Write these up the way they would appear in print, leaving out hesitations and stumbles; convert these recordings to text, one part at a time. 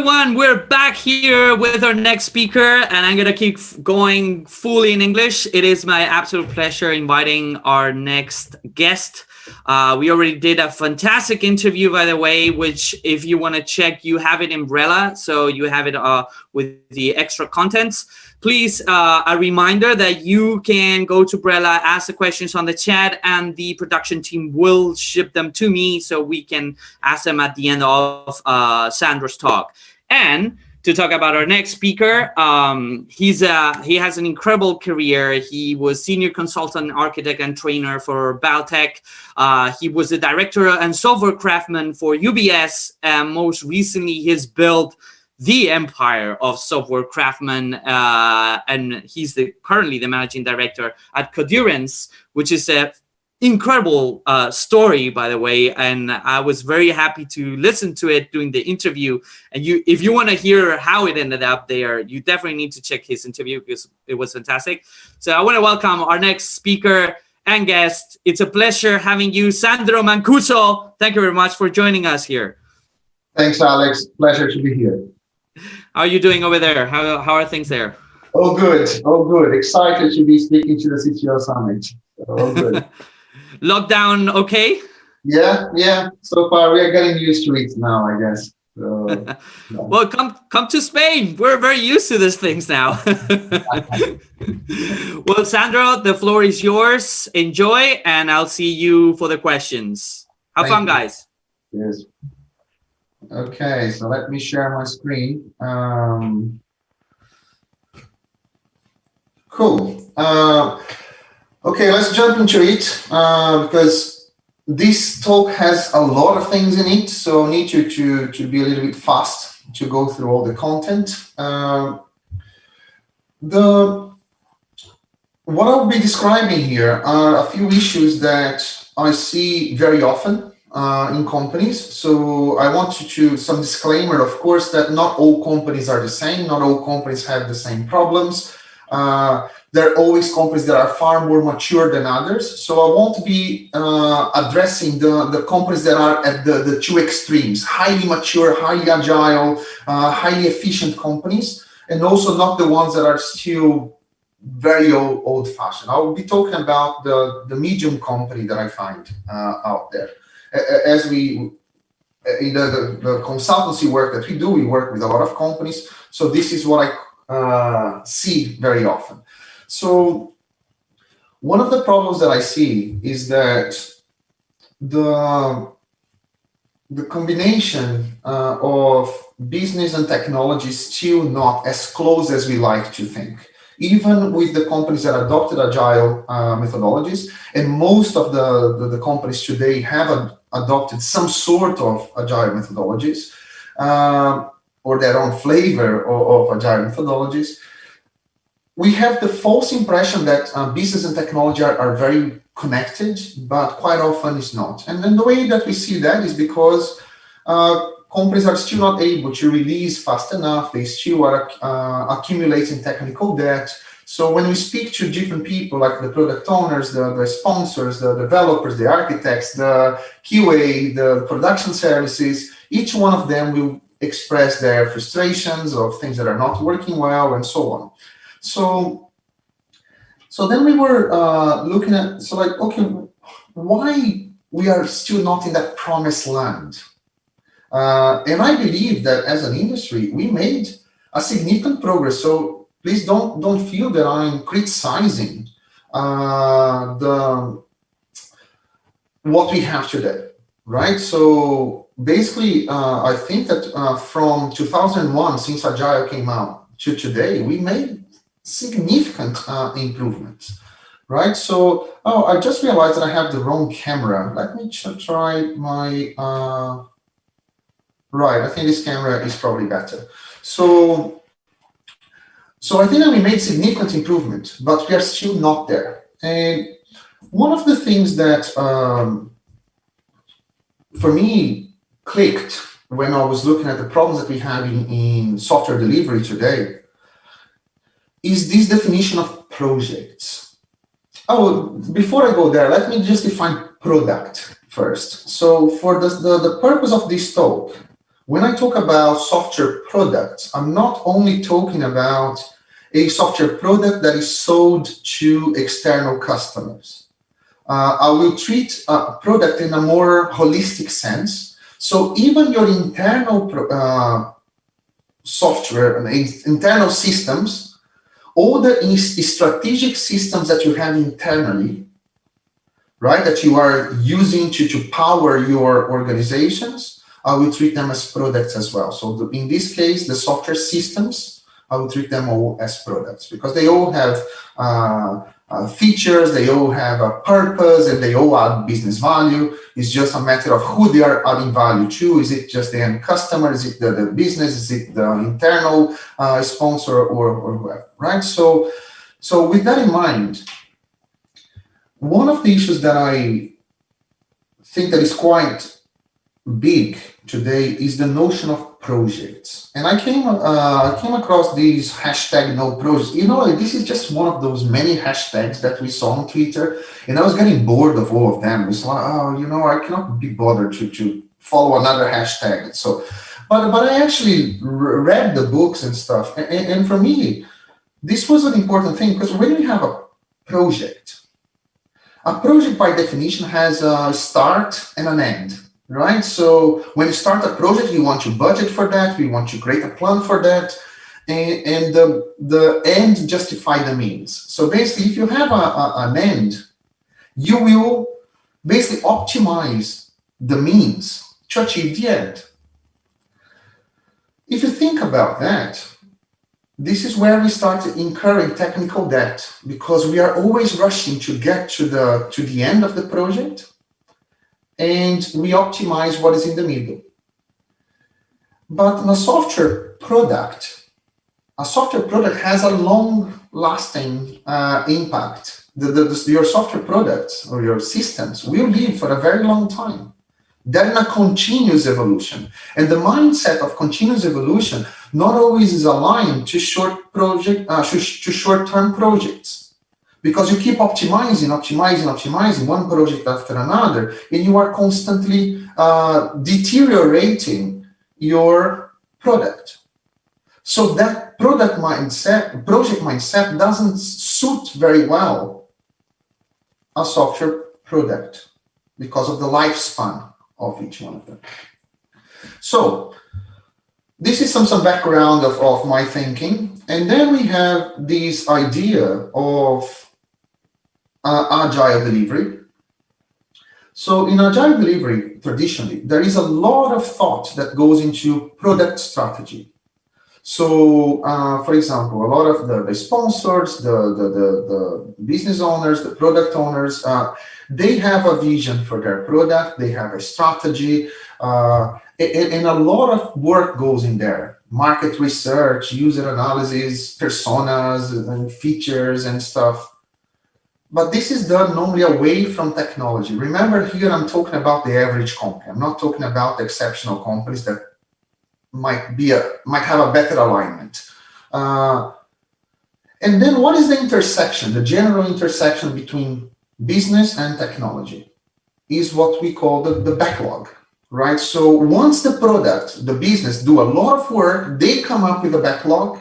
everyone, we're back here with our next speaker, and I'm gonna keep going fully in English. It is my absolute pleasure inviting our next guest. We already did a fantastic interview, by the way, which if you want to check, you have it in Umbrella, so you have it with the extra contents. Please, a reminder that you can go to Umbrella, ask the questions on the chat, and the production team will ship them to me so we can ask them at the end of Sandro's talk. And to talk about our next speaker, he has an incredible career. He was senior consultant, architect, and trainer for Baltec. He was the director and software craftsman for UBS. And most recently, he's built the empire of software craftsmen, and he's currently the managing director at Coherence, which is a incredible story, by the way, and I was very happy to listen to it during the interview. And if you want to hear how it ended up there, you definitely need to check his interview because it was fantastic. So I want to welcome our next speaker and guest. It's a pleasure having you, Sandro Mancuso. Thank you very much for joining us here. Thanks, Alex. Pleasure to be here. How are you doing over there? How are things there? Oh, good. Oh, good. Excited to be speaking to the CTO Summit. Oh, good. Lockdown okay? Yeah. So far, we are getting used to it now, I guess. So, yeah. Well, come to Spain. We're very used to these things now. Well, Sandro, the floor is yours. Enjoy, and I'll see you for the questions. Have fun, guys. Yes. Okay, so let me share my screen. Cool. Okay, let's jump into it because this talk has a lot of things in it, so I need you to be a little bit fast to go through all the content. What I'll be describing here are a few issues that I see very often in companies. So I want to some disclaimer, of course, that not all companies are the same. Not all companies have the same problems. There are always companies that are far more mature than others. So I won't be addressing the companies that are at the two extremes, highly mature, highly agile, highly efficient companies, and also not the ones that are still very old-fashioned. I will be talking about the medium company that I find out there. As we, in the consultancy work that we do, we work with a lot of companies. So this is what I see very often. So one of the problems that I see is that the combination of business and technology is still not as close as we like to think. Even with the companies that adopted agile methodologies, and most of the companies today have adopted some sort of agile methodologies or their own flavor of agile methodologies, we have the false impression that business and technology are very connected, but quite often it's not. And then the way that we see that is because companies are still not able to release fast enough. They still are accumulating technical debt. So when we speak to different people, like the product owners, the sponsors, the developers, the architects, the QA, the production services, each one of them will express their frustrations of things that are not working well and so on. So then we were looking at, so like, okay, why we are still not in that promised land? And I believe that as an industry, we made a significant progress. So please don't feel that I'm criticizing what we have today, right? So basically, I think that from 2001, since Agile came out to today, we made significant improvements, right? So, I just realized that I have the wrong camera. Let me try my, right, I think this camera is probably better. So I think that we made significant improvement, but we are still not there. And one of the things that, for me, clicked when I was looking at the problems that we have in software delivery today is this definition of projects. Oh, before I go there, let me just define product first. So for the purpose of this talk, When I talk about software products, I'm not only talking about a software product that is sold to external customers. I will treat a product in a more holistic sense. So even your internal software and internal systems, all the strategic systems that you have internally, right, that you are using to power your organizations, I will treat them as products as well. So in this case, the software systems, I will treat them all as products because they all have features, they all have a purpose, and they all add business value. It's just a matter of who they are adding value to. Is it just the end customer? Is it the business? Is it the internal sponsor or whoever, right? So with that in mind, one of the issues that I think that is quite big today is the notion of projects. And I came across these hashtag no projects. You know, this is just one of those many hashtags that we saw on Twitter, and I was getting bored of all of them. It's like, oh, you know, I cannot be bothered to follow another hashtag. So, but I actually read the books and stuff, and for me, this was an important thing because when you have a project by definition has a start and an end. Right. So when you start a project, you want to budget for that. We want to create a plan for that. And the end justify the means. So basically, if you have an end, you will basically optimize the means to achieve the end. If you think about that, this is where we start incurring technical debt because we are always rushing to get to the end of the project. And we optimize what is in the middle. But in a software product has a long-lasting impact. Your software products or your systems will live for a very long time. They're in a continuous evolution. And the mindset of continuous evolution not always is aligned to short-term projects. Because you keep optimizing one project after another, and you are constantly deteriorating your product. So that project mindset doesn't suit very well a software product because of the lifespan of each one of them. So this is some background of my thinking. And then we have this idea of Agile Delivery. So in Agile Delivery, traditionally, there is a lot of thought that goes into product strategy. So, for example, a lot of the sponsors, the business owners, the product owners, they have a vision for their product, they have a strategy, and a lot of work goes in there. Market research, user analysis, personas, and features and stuff. But this is done normally away from technology. Remember, here I'm talking about the average company. I'm not talking about exceptional companies that might have a better alignment. And then what is the intersection, the general intersection between business and technology is what we call the backlog, right? So once the product, the business do a lot of work, they come up with a backlog,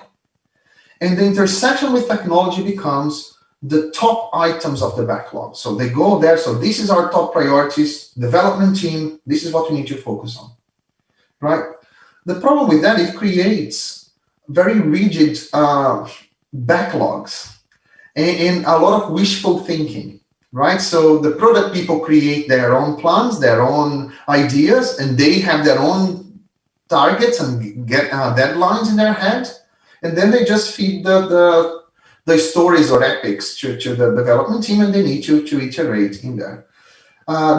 and the intersection with technology becomes the top items of the backlog. So they go there. So this is our top priorities, development team. This is what we need to focus on, right? The problem with that, it creates very rigid backlogs and a lot of wishful thinking, right? So the product people create their own plans, their own ideas, and they have their own targets and get deadlines in their head. And then they just feed the stories or epics to the development team, and they need to iterate in there.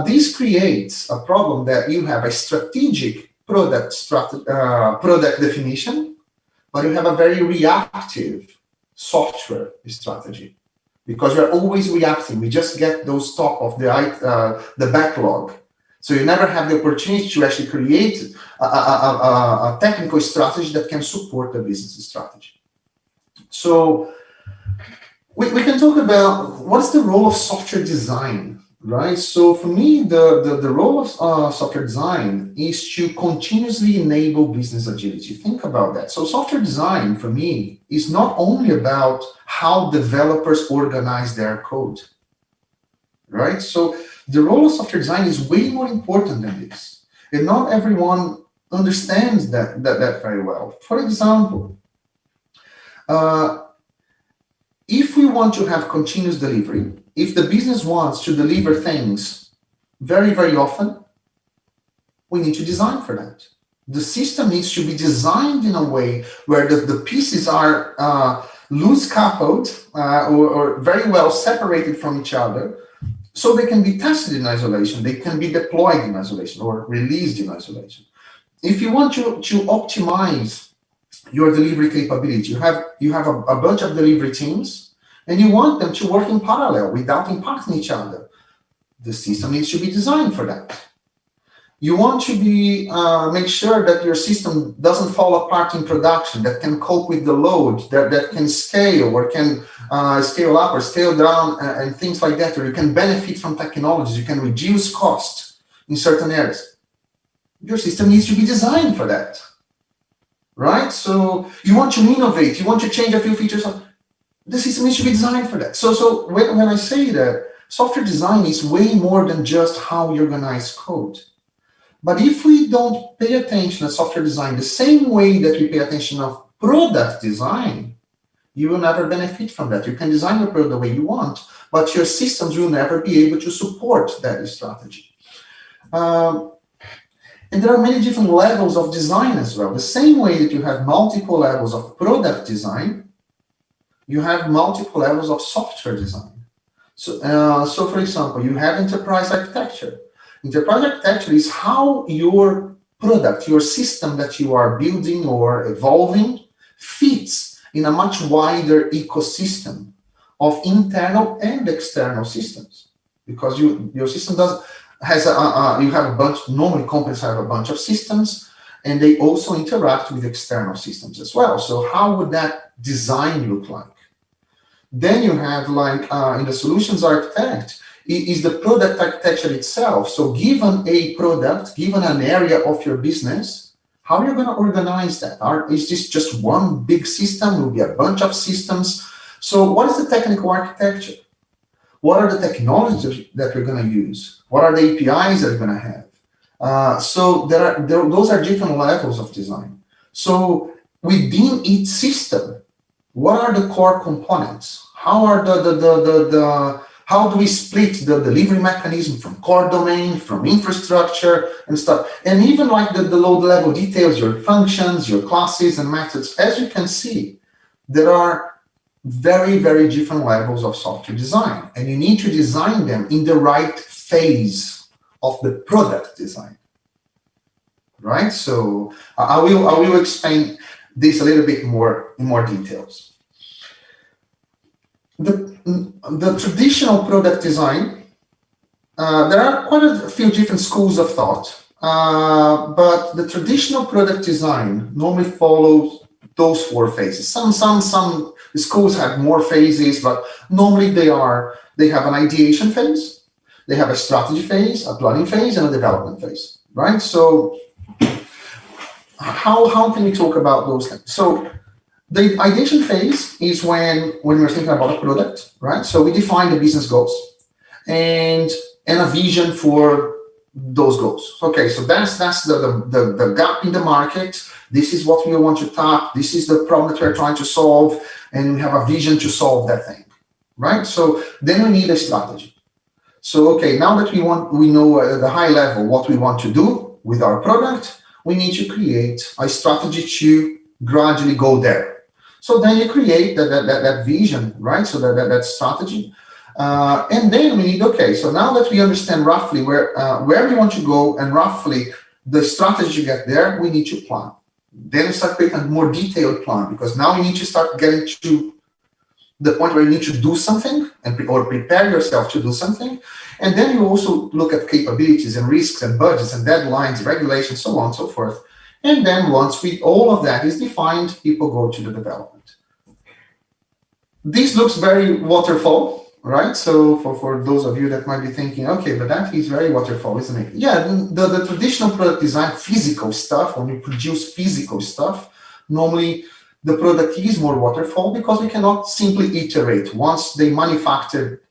This creates a problem that you have a strategic product definition, but you have a very reactive software strategy because we're always reacting. We just get those top of the backlog. So you never have the opportunity to actually create a technical strategy that can support the business strategy. So we can talk about what's the role of software design right? So for me, the role of software design is to continuously enable business agility. Think about that. So software design for me is not only about how developers organize their code, right? So the role of software design is way more important than this. And not everyone understands that very well. For example, uh, if we want to have continuous delivery, if the business wants to deliver things very, very often, we need to design for that. The system needs to be designed in a way where the pieces are loose coupled or very well separated from each other, so they can be tested in isolation, they can be deployed in isolation or released in isolation. If you want to optimize your delivery capability, you have a bunch of delivery teams, and you want them to work in parallel without impacting each other. The system needs to be designed for that. You want to be make sure that your system doesn't fall apart in production, that can cope with the load, that can scale or can scale up or scale down and things like that, or you can benefit from technologies, you can reduce cost in certain areas. Your system needs to be designed for that, right? So you want to innovate, you want to change a few features, the system needs to be designed for that. So when I say that, software design is way more than just how you organize code. But if we don't pay attention to software design the same way that we pay attention of product design, you will never benefit from that. You can design your product the way you want, but your systems will never be able to support that strategy. And there are many different levels of design as well. The same way that you have multiple levels of product design, you have multiple levels of software design. So for example, you have enterprise architecture. Enterprise architecture is how your product, your system that you are building or evolving fits in a much wider ecosystem of internal and external systems. Because your system you have a bunch, normally companies have a bunch of systems, and they also interact with external systems as well. So how would that design look like? Then you have in the solutions architect, is the product architecture itself. So given a product, given an area of your business, how are you going to organize that? Is this just one big system? Will be a bunch of systems? So what is the technical architecture? What are the technologies that we're going to use? What are the APIs that we're going to have? So those are different levels of design. So within each system, what are the core components? How are how do we split the delivery mechanism from core domain, from infrastructure and stuff? And even the low level details, your functions, your classes and methods, as you can see, there are very, very different levels of software design. And you need to design them in the right phase of the product design, right? So I will explain this a little bit more in more details. The traditional product design, there are quite a few different schools of thought, but the traditional product design normally follows those 4 phases. Some schools have more phases, but normally they have an ideation phase, they have a strategy phase, a planning phase, and a development phase, right? So how can we talk about those things? So the ideation phase is when we're thinking about a product, right? So we define the business goals and a vision for those goals. Okay, so that's the gap in the market. This is what we want to tap. This is the problem that we're trying to solve, and we have a vision to solve that thing, right? So then we need a strategy. So okay, now that we know at the high level what we want to do with our product, we need to create a strategy to gradually go there. So then you create that vision, right? So that strategy. And then we need, okay, so now that we understand roughly where we want to go and roughly the strategy to get there, we need to plan. Then we start creating a more detailed plan, because now we need to start getting to the point where you need to do something or prepare yourself to do something. And then you also look at capabilities and risks and budgets and deadlines, regulations, so on and so forth. And then once all of that is defined, people go to the development. This looks very waterfall, right? So for those of you that might be thinking, okay, but that is very waterfall, isn't it? Yeah, the traditional product design, physical stuff, when we produce physical stuff, normally the product is more waterfall because we cannot simply iterate. Once they manufacture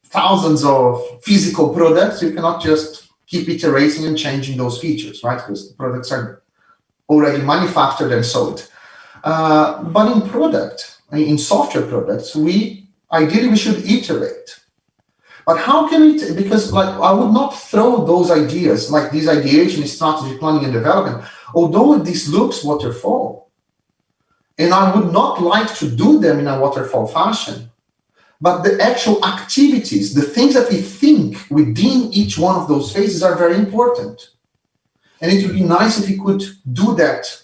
thousands of physical products, you cannot just keep iterating and changing those features, right? Because the products are already manufactured and sold. But in software products, ideally we should iterate. But how can we, because like I would not throw those ideas, like this ideation, strategy, planning, and development, although this looks waterfall, and I would not like to do them in a waterfall fashion, but the actual activities, the things that we think within each one of those phases are very important. And it would be nice if we could do that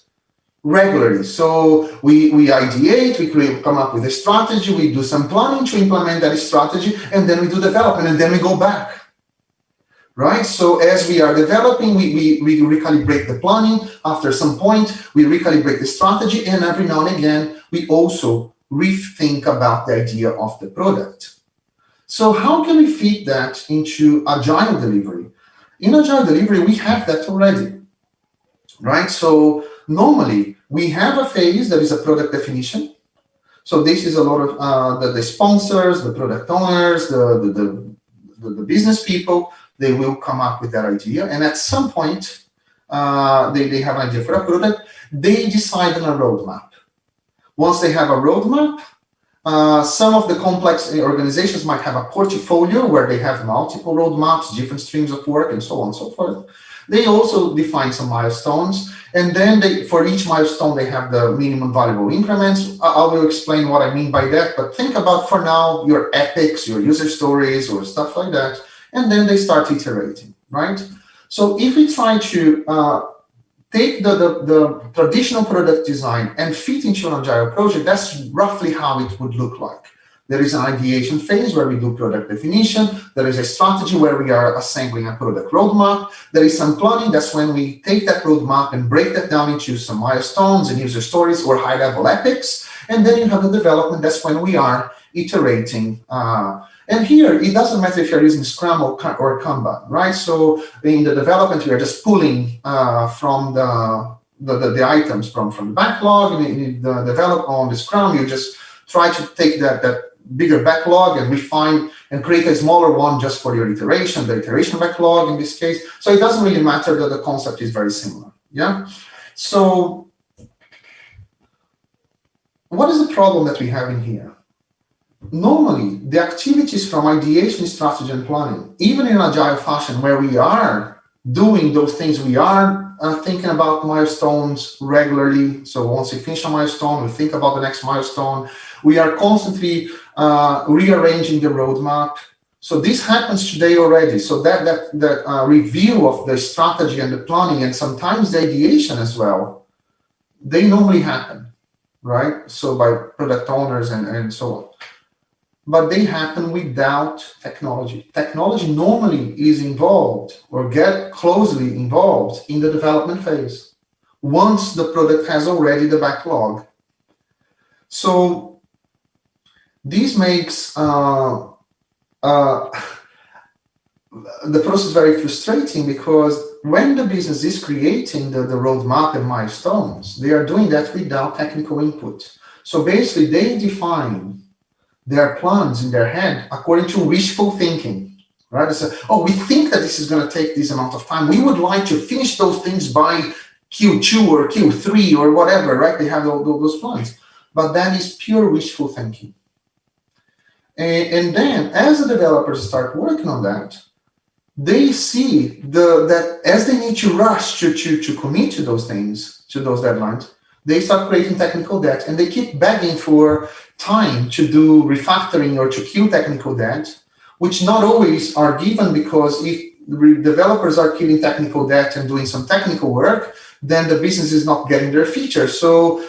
regularly. So we ideate, we come up with a strategy, we do some planning to implement that strategy, and then we do development, and then we go back. Right? So as we are developing, we recalibrate the planning. After some point, we recalibrate the strategy, and every now and again, we also rethink about the idea of the product. So how can we feed that into Agile Delivery? In Agile Delivery, we have that already, right? So normally, we have a phase that is a product definition. So this is a lot of the sponsors, the product owners, the business people, they will come up with that idea. And at some point, they have an idea for a product. They decide on a roadmap. Once they have a roadmap, some of the complex organizations might have a portfolio where they have multiple roadmaps, different streams of work, and so on and so forth. They also define some milestones, and then for each milestone, they have the minimum valuable increments. I will explain what I mean by that, but think about, for now, your epics, your user stories, or stuff like that, and then they start iterating, right? So if we try to take the traditional product design and fit into an agile project, that's roughly how it would look like. There is an ideation phase where we do product definition. There is a strategy where we are assembling a product roadmap. There is some planning. That's when we take that roadmap and break that down into some milestones and user stories or high-level epics. And then you have the development. That's when we are iterating. And here, it doesn't matter if you're using Scrum or Kanban, right? So in the development, we are just pulling from the items from the backlog. In the develop on the Scrum, you just try to take that bigger backlog and refine and create a smaller one just for your iteration, the iteration backlog in this case. So it doesn't really matter that the concept is very similar, yeah? So what is the problem that we have in here? Normally, the activities from ideation, strategy, and planning, even in agile fashion, where we are doing those things, we are thinking about milestones regularly. So once we finish a milestone, we think about the next milestone. We are constantly rearranging the roadmap. So this happens today already. So that review of the strategy and the planning, and sometimes the ideation as well, they normally happen, right? So by product owners and so on. But they happen without technology. Technology normally is involved or get closely involved in the development phase once the product has already the backlog. So this makes the process very frustrating, because when the business is creating the roadmap and milestones, they are doing that without technical input. So basically, they define their plans in their head according to wishful thinking, right? It's we think that this is going to take this amount of time. We would like to finish those things by Q2 or Q3 or whatever, right? They have those plans. But that is pure wishful thinking. And then as the developers start working on that, they see that as they need to rush to commit to those things, to those deadlines, they start creating technical debt, and they keep begging for time to do refactoring or to kill technical debt, which not always are given, because if developers are killing technical debt and doing some technical work, then the business is not getting their feature. So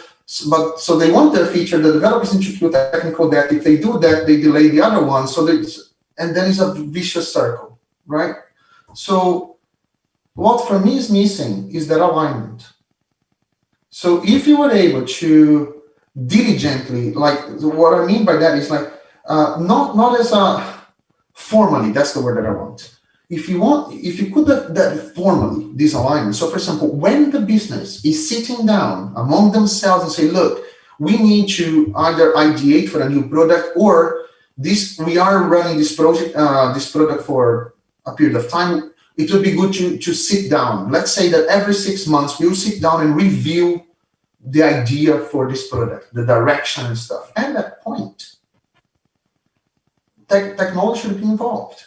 they want their feature, the developers need to kill technical debt. If they do that, they delay the other one. And then it's a vicious circle, right? So what for me is missing is that alignment. So if you were able to diligently, like what I mean by that is like not as a formally, that's the word that I want. If you put that formally, this alignment. So for example, when the business is sitting down among themselves and say, look, we need to either ideate for a new product, or we are running this product for a period of time. It would be good to sit down. Let's say that every 6 months we'll sit down and review the idea for this product, the direction and stuff. At that point, technology should be involved,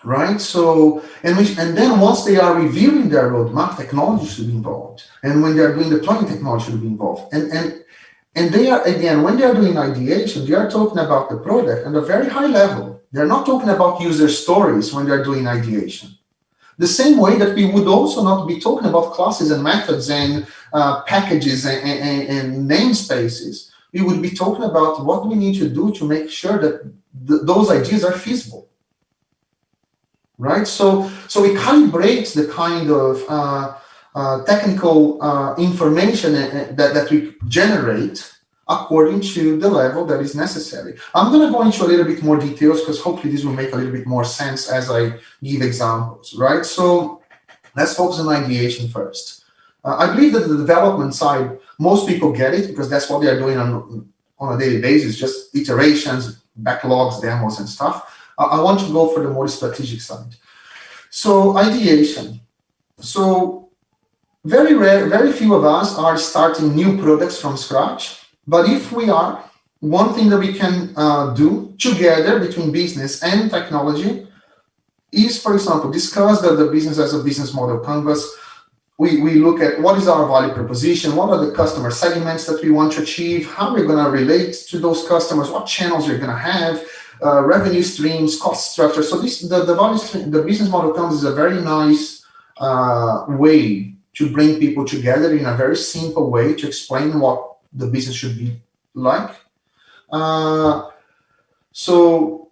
right? So, and then once they are reviewing their roadmap, technology should be involved. And when they are doing deployment, technology should be involved. And they are, again, when they are doing ideation, they are talking about the product at a very high level. They're not talking about user stories when they're doing ideation. The same way that we would also not be talking about classes and methods and packages and namespaces. We would be talking about what we need to do to make sure that those ideas are feasible, right? So it calibrates the kind of technical information that we generate according to the level that is necessary. I'm going to go into a little bit more details because hopefully this will make a little bit more sense as I give examples, right? So let's focus on ideation first. I believe that the development side, most people get it because that's what they are doing on a daily basis, just iterations, backlogs, demos, and stuff. I want to go for the more strategic side. So ideation. So very few of us are starting new products from scratch. But if we are, one thing that we can do together between business and technology is, for example, discuss the business as a business model canvas. We look at what is our value proposition, what are the customer segments that we want to achieve, how we're going to relate to those customers, what channels you're going to have, revenue streams, cost structure. So the business model canvas is a very nice way to bring people together in a very simple way to explain what the business should be like. So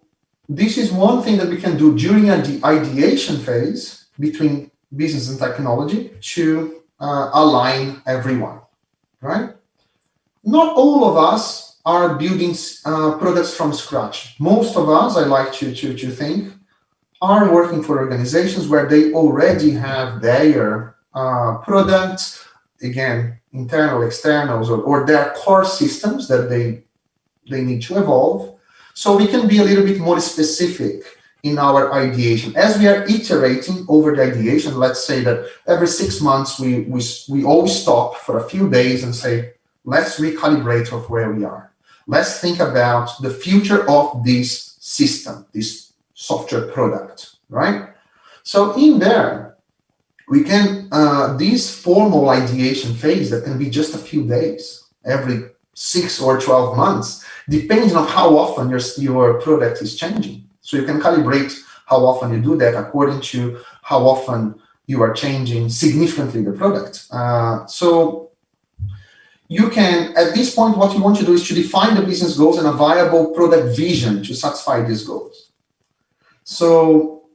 this is one thing that we can do during the ideation phase between business and technology to align everyone, right? Not all of us are building products from scratch. Most of us, I like to think, are working for organizations where they already have their products, again, internal, externals, or their core systems that they need to evolve. So we can be a little bit more specific in our ideation. As we are iterating over the ideation, let's say that every 6 months we always stop for a few days and say, let's recalibrate of where we are. Let's think about the future of this system, this software product, right? So in there, we can, this formal ideation phase that can be just a few days, every 6 or 12 months, depending on how often your product is changing. So you can calibrate how often you do that according to how often you are changing significantly the product. So you can, at this point, what you want to do is to define the business goals and a viable product vision to satisfy these goals. So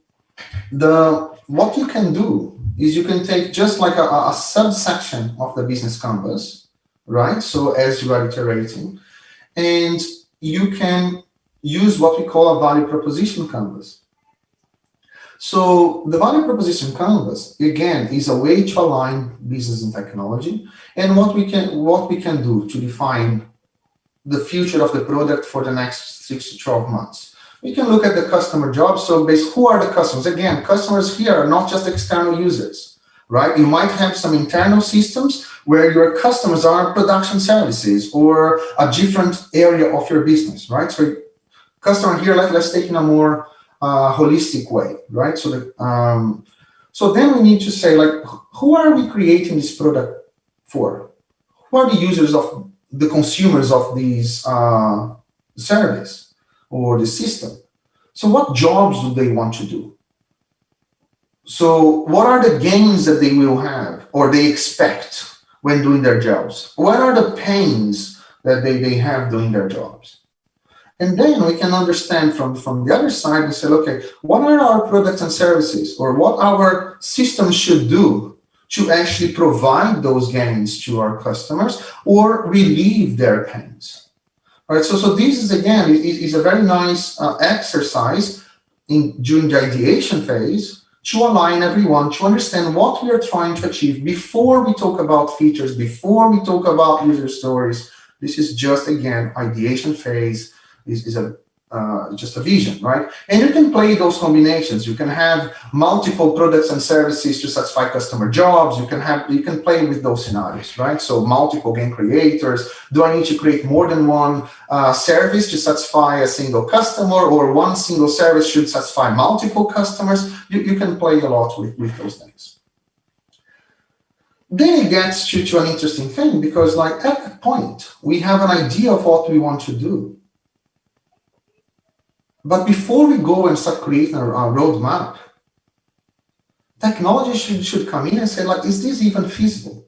what you can do is you can take just like a subsection of the business canvas, right? So as you are iterating, and you can use what we call a value proposition canvas. So the value proposition canvas, again, is a way to align business and technology, and what we can do to define the future of the product for the next 6 to 12 months. We can look at the customer jobs. So who are the customers? Again, customers here are not just external users, right? You might have some internal systems where your customers are production services or a different area of your business, right? So customer here, let's take in a more holistic way, right? So then we need to say, like, who are we creating this product for? Who are the users of the consumers of these service or the system? So what jobs do they want to do? So what are the gains that they will have or they expect when doing their jobs? What are the pains that they have doing their jobs? And then we can understand from the other side and say, okay, what are our products and services, or what our system should do to actually provide those gains to our customers or relieve their pains, right? So this is, again, is a very nice exercise during the ideation phase to align everyone, to understand what we are trying to achieve before we talk about features, before we talk about user stories. This is just, again, ideation phase is just a vision, right? And you can play those combinations. You can have multiple products and services to satisfy customer jobs. You can play with those scenarios, right? So multiple game creators. Do I need to create more than one service to satisfy a single customer, or one single service should satisfy multiple customers? You can play a lot with those things. Then it gets to an interesting thing, because like at that point, we have an idea of what we want to do. But before we go and start creating a roadmap, technology should come in and say, like, is this even feasible?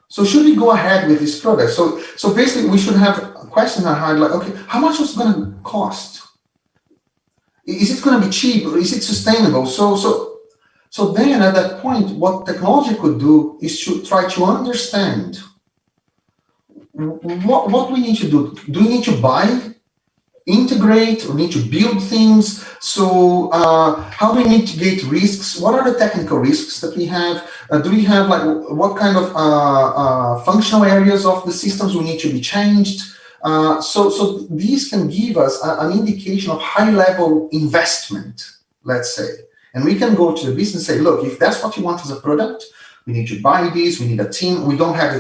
So should we go ahead with this product? So basically, we should have a question in our head, like, okay, how much is it going to cost? Is it going to be cheap, or is it sustainable? So then at that point, what technology could do is to try to understand what we need to do. Do we need to buy, integrate, or need to build things? So how do we mitigate risks? What are the technical risks that we have? Do we have, like, what kind of functional areas of the systems will need to be changed? So these can give us an indication of high-level investment, let's say. And we can go to the business and say, look, if that's what you want as a product, we need to buy this, we need a team. We don't have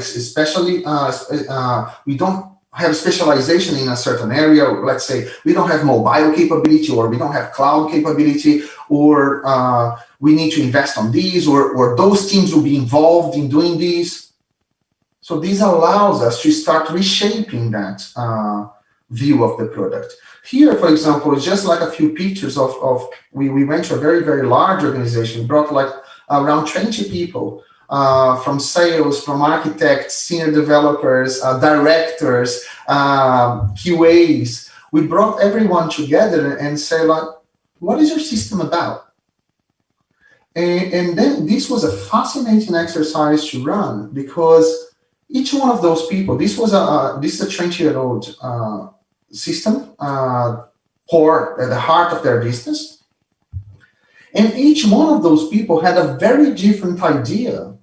we don't have specialization in a certain area. Let's say we don't have mobile capability, or we don't have cloud capability, or we need to invest on these, or those teams will be involved in doing these. So this allows us to start reshaping that view of the product. Here, for example, it's just like a few pictures of we went to a very, very large organization, brought like around 20 people, from sales, from architects, senior developers, directors, QAs. We brought everyone together and say, like, what is your system about? And then this was a fascinating exercise to run, because each one of those people, this is a 20-year-old system, core at the heart of their business. And each one of those people had a very different idea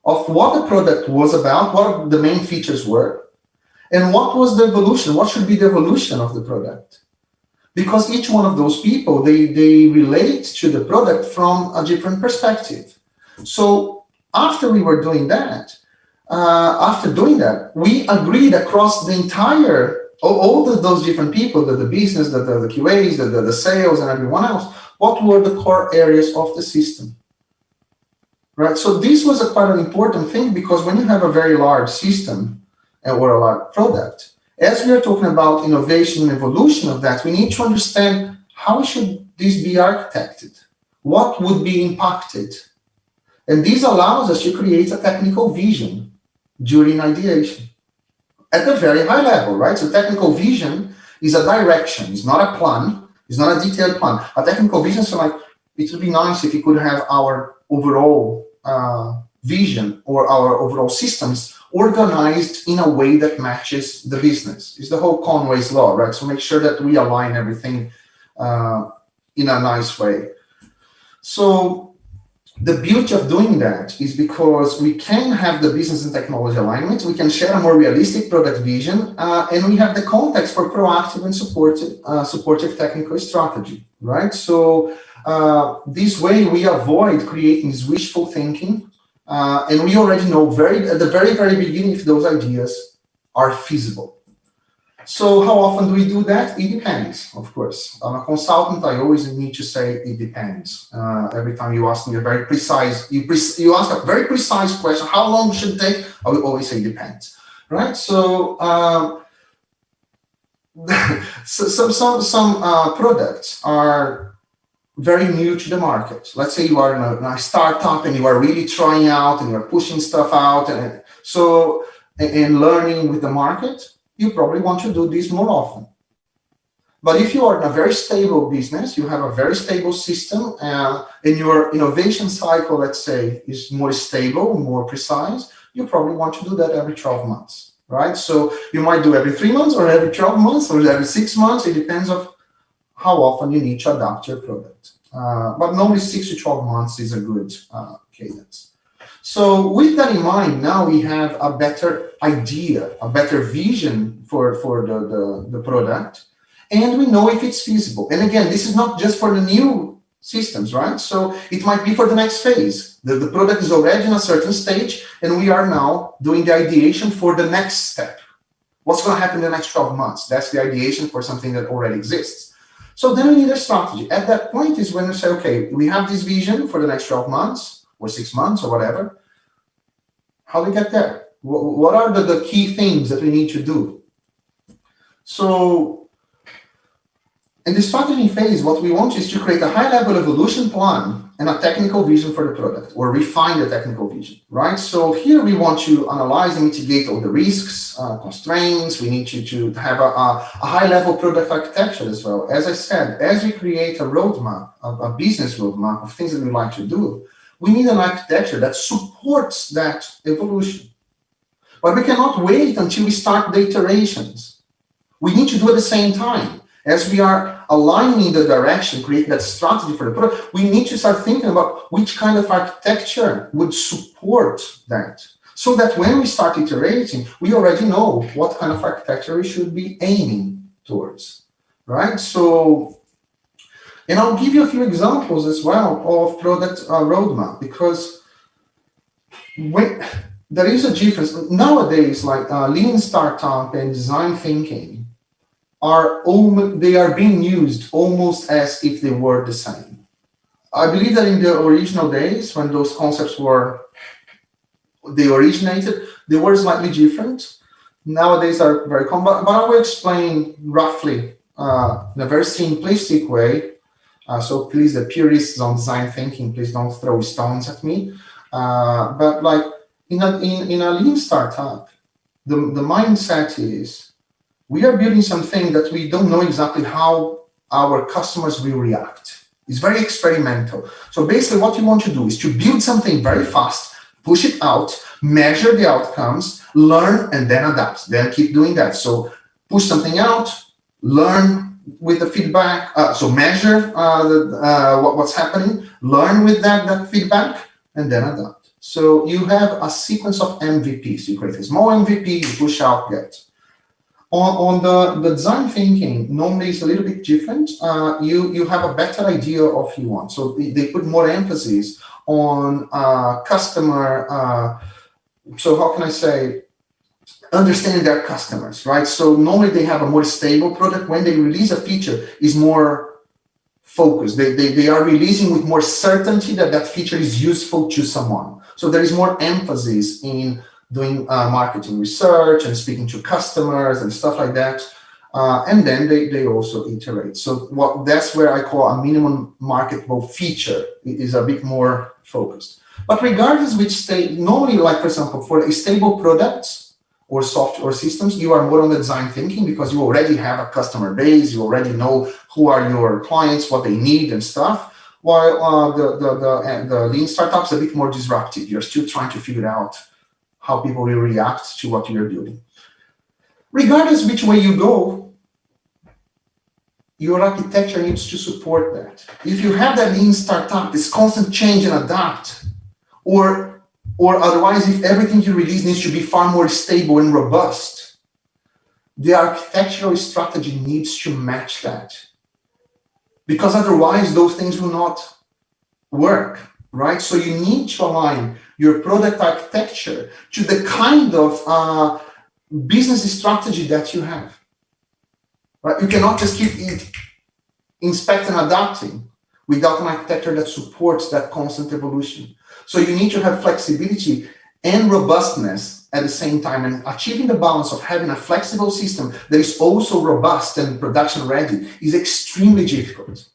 of what the product was about, what the main features were, and what was the evolution, what should be the evolution of the product. Because each one of those people, they relate to the product from a different perspective. So after we were doing that, we agreed across the entire, all those different people, the business, the QAs, the sales, and everyone else, what were the core areas of the system, right? So this was quite an important thing, because when you have a very large system or a large product, as we are talking about innovation and evolution of that, we need to understand how should this be architected, what would be impacted, and this allows us to create a technical vision during ideation at a very high level, right? So technical vision is a direction, it's not a plan, it's not a detailed plan. A technical vision, so like, it would be nice if we could have our overall vision or our overall systems organized in a way that matches the business. It's the whole Conway's law, right? So make sure that we align everything in a nice way. So the beauty of doing that is because we can have the business and technology alignment, we can share a more realistic product vision, and we have the context for proactive and supportive technical strategy, right? So this way we avoid creating this wishful thinking, and we already know at the very, very beginning if those ideas are feasible. So how often do we do that? It depends, of course. I'm a consultant, I always need to say it depends. Every time you ask me a very precise, you ask a very precise question, how long should it take? I will always say depends, right? So some products are very new to the market. Let's say you are in a startup and you are really trying out and you're pushing stuff out, and learning with the market, you probably want to do this more often. But if you are in a very stable business, you have a very stable system, and your innovation cycle, let's say, is more stable, more precise, you probably want to do that every 12 months. right? So you might do every 3 months or every 12 months or every 6 months. It depends on how often you need to adapt your product. But normally 6 to 12 months is a good cadence. So with that in mind, now we have a better idea, a better vision for the product, and we know if it's feasible. And again, this is not just for the new systems, right? So it might be for the next phase. The product is already in a certain stage, and we are now doing the ideation for the next step. What's going to happen in the next 12 months? That's the ideation for something that already exists. So then we need a strategy. At that point is when we say, okay, we have this vision for the next 12 months or 6 months or whatever. How do we get there? What are the key things that we need to do? So in the strategy phase, what we want is to create a high-level evolution plan and a technical vision for the product, or refine the technical vision, right? So here we want to analyze and mitigate all the risks, constraints. We need to have a high-level product architecture as well. As I said, as we create a roadmap, a business roadmap of things that we like to do, we need an architecture that supports that evolution. But we cannot wait until we start the iterations. We need to do at the same time. As we are aligning the direction, creating that strategy for the product, we need to start thinking about which kind of architecture would support that. So that when we start iterating, we already know what kind of architecture we should be aiming towards, right? So, and I'll give you a few examples as well of product roadmap, because when there is a difference nowadays, like lean startup and design thinking they are being used almost as if they were the same. I believe that in the original days, when those concepts they originated, they were slightly different. Nowadays are very common, but I will explain roughly in a very simplistic way. So please, the purists on design thinking, please don't throw stones at me. But like in a lean startup, the mindset is, we are building something that we don't know exactly how our customers will react. It's very experimental. So basically what you want to do is to build something very fast, push it out, measure the outcomes, learn, and then adapt. Then keep doing that. So push something out, learn with the feedback. So measure what's happening, learn with that feedback, and then adapt. So you have a sequence of MVPs. You create a small MVP, you push out, get. On the design thinking, normally it's a little bit different. You have a better idea of what you want. So they put more emphasis on customer, so how can I say, understanding their customers, right? So normally they have a more stable product. When they release a feature, is more focused. They are releasing with more certainty that that feature is useful to someone. So there is more emphasis in doing marketing research and speaking to customers and stuff like that. And then they also iterate. So that's where I call a minimum marketable feature. It is a bit more focused. But regardless which state, normally, like for example, for a stable products or software or systems, you are more on the design thinking because you already have a customer base. You already know who are your clients, what they need and stuff. While the lean startups are a bit more disruptive. You're still trying to figure out how people will react to what you're doing. Regardless which way you go, your architecture needs to support that. If you have that lean startup, this constant change and adapt, or otherwise, if everything you release needs to be far more stable and robust, the architectural strategy needs to match that. Because otherwise, those things will not work, right? So you need to align your product architecture to the kind of business strategy that you have. Right? You cannot just keep inspecting and adapting without an architecture that supports that constant evolution. So you need to have flexibility and robustness at the same time, and achieving the balance of having a flexible system that is also robust and production ready is extremely difficult.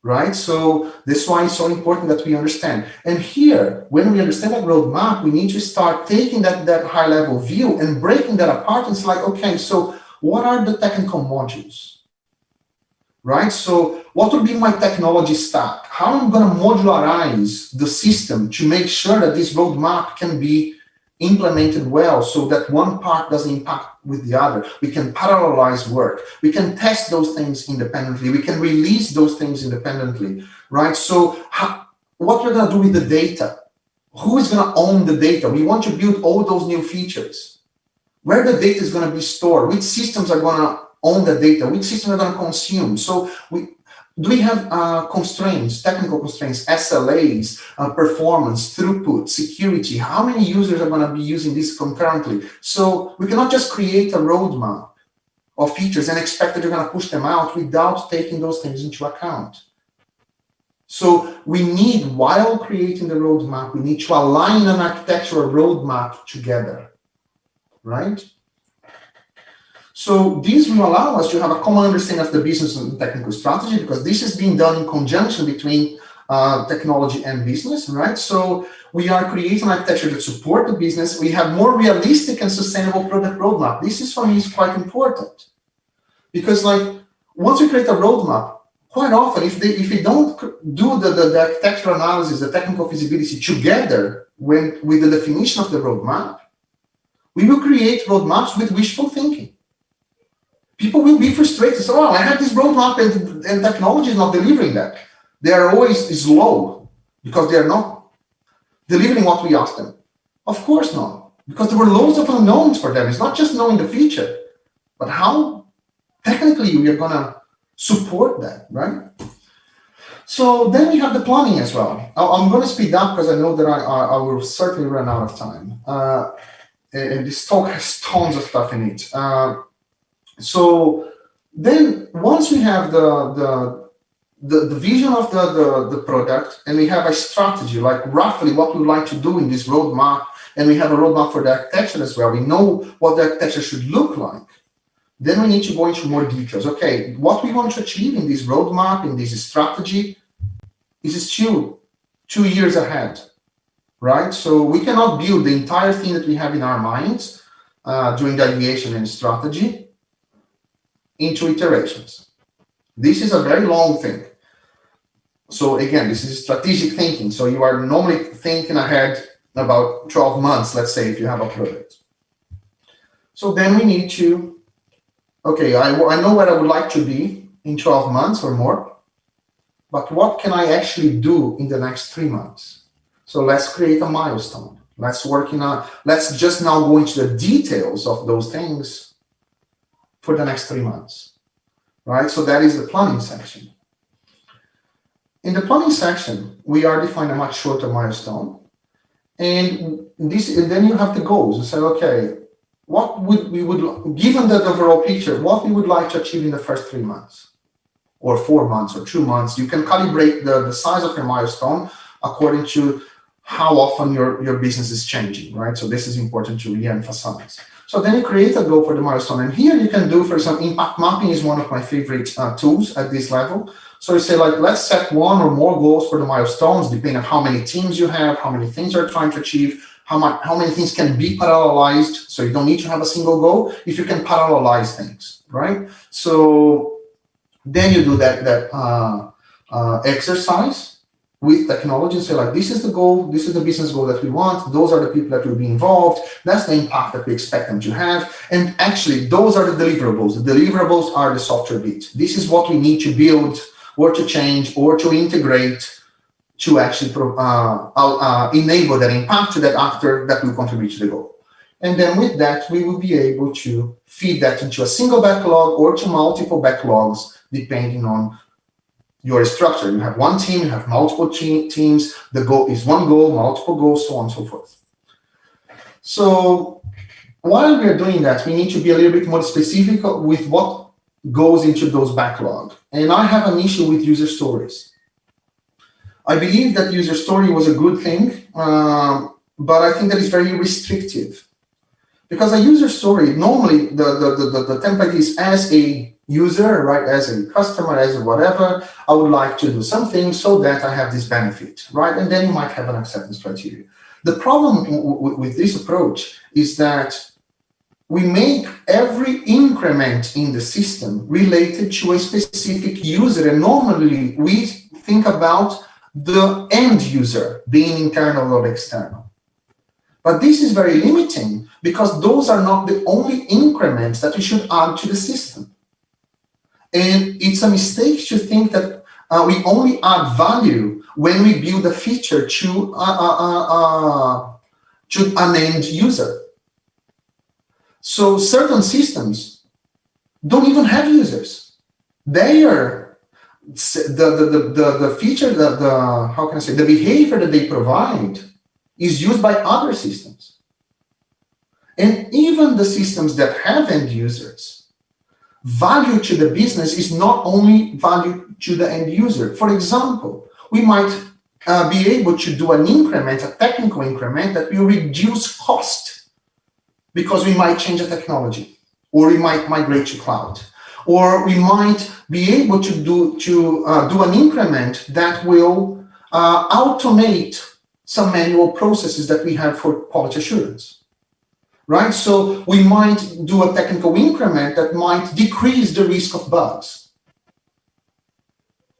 Right? So that's why it's so important that we understand. And here, when we understand that roadmap, we need to start taking that high level view and breaking that apart. It's like, okay, so what are the technical modules? Right? So what would be my technology stack? How am I going to modularize the system to make sure that this roadmap can be implemented well so that one part doesn't impact with the other. We can parallelize work. We can test those things independently. We can release those things independently, right? So what we're going to do with the data? Who is going to own the data? We want to build all those new features. Where the data is going to be stored? Which systems are going to own the data? Which systems are going to consume? So do we have constraints, technical constraints, SLAs, performance, throughput, security? How many users are going to be using this concurrently? So we cannot just create a roadmap of features and expect that you're going to push them out without taking those things into account. So we need, while creating the roadmap, we need to align an architectural roadmap together, right? So this will allow us to have a common understanding of the business and technical strategy, because this is being done in conjunction between technology and business, right? So we are creating an architecture that support the business. We have more realistic and sustainable product roadmap. This is, for me, is quite important, because like once we create a roadmap, quite often if we don't do the architectural analysis, the technical feasibility together with the definition of the roadmap, we will create roadmaps with wishful thinking. People will be frustrated. So, oh, I have this roadmap and technology is not delivering that. They are always slow because they are not delivering what we asked them. Of course not, because there were loads of unknowns for them. It's not just knowing the feature, but how technically we are going to support that, right? So then we have the planning as well. I'm going to speed up because I know that I will certainly run out of time. And this talk has tons of stuff in it. So then once we have the vision of the product, and we have a strategy, like roughly what we would like to do in this roadmap, and we have a roadmap for the architecture as well, we know what the architecture should look like, then we need to go into more details. Okay, what we want to achieve in this roadmap, in this strategy, is still 2 years ahead, right? So we cannot build the entire thing that we have in our minds during the ideation and strategy into iterations. This is a very long thing. So again, this is strategic thinking. So you are normally thinking ahead about 12 months, let's say, if you have a product. So then we need to, okay, I know where I would like to be in 12 months or more, but what can I actually do in the next 3 months? So let's create a milestone. Let's just now go into the details of those things for the next 3 months, right? So that is the planning section. In the planning section, we are defining a much shorter milestone, and then you have the goals. You say, okay, what would given the overall picture, what we would like to achieve in the first 3 months, or 4 months, or 2 months. You can calibrate the size of your milestone according to how often your business is changing, right? So this is important to re-emphasize. So then you create a goal for the milestone. And here you can do, for example, impact mapping is one of my favorite tools at this level. So you say, like, let's set one or more goals for the milestones, depending on how many teams you have, how many things you're trying to achieve, how many things can be parallelized. So you don't need to have a single goal if you can parallelize things, right? So then you do that exercise with technology and say, like, this is the goal, this is the business goal that we want, those are the people that will be involved, that's the impact that we expect them to have, and actually those are the deliverables. The deliverables are the software bit. This is what we need to build or to change or to integrate to actually enable that impact to that actor that will contribute to the goal. And then with that, we will be able to feed that into a single backlog or to multiple backlogs, depending on your structure. You have one team, you have multiple teams, the goal is one goal, multiple goals, so on and so forth. So while we're doing that, we need to be a little bit more specific with what goes into those backlogs. And I have an issue with user stories. I believe that user story was a good thing, but I think that it's very restrictive. Because a user story, normally the template is as a user, right, as a customer, as a whatever, I would like to do something so that I have this benefit, right? And then you might have an acceptance criteria. The problem with this approach is that we make every increment in the system related to a specific user, and normally we think about the end user being internal or external. But this is very limiting because those are not the only increments that we should add to the system. And it's a mistake to think that we only add value when we build a feature to an end user. So certain systems don't even have users. They are the feature, how can I say, the behavior that they provide is used by other systems. And even the systems that have end users, value to the business is not only value to the end user. For example, we might be able to do an increment, a technical increment that will reduce cost because we might change the technology, or we might migrate to cloud, or we might be able to do an increment that will automate some manual processes that we have for quality assurance, right? So we might do a technical increment that might decrease the risk of bugs,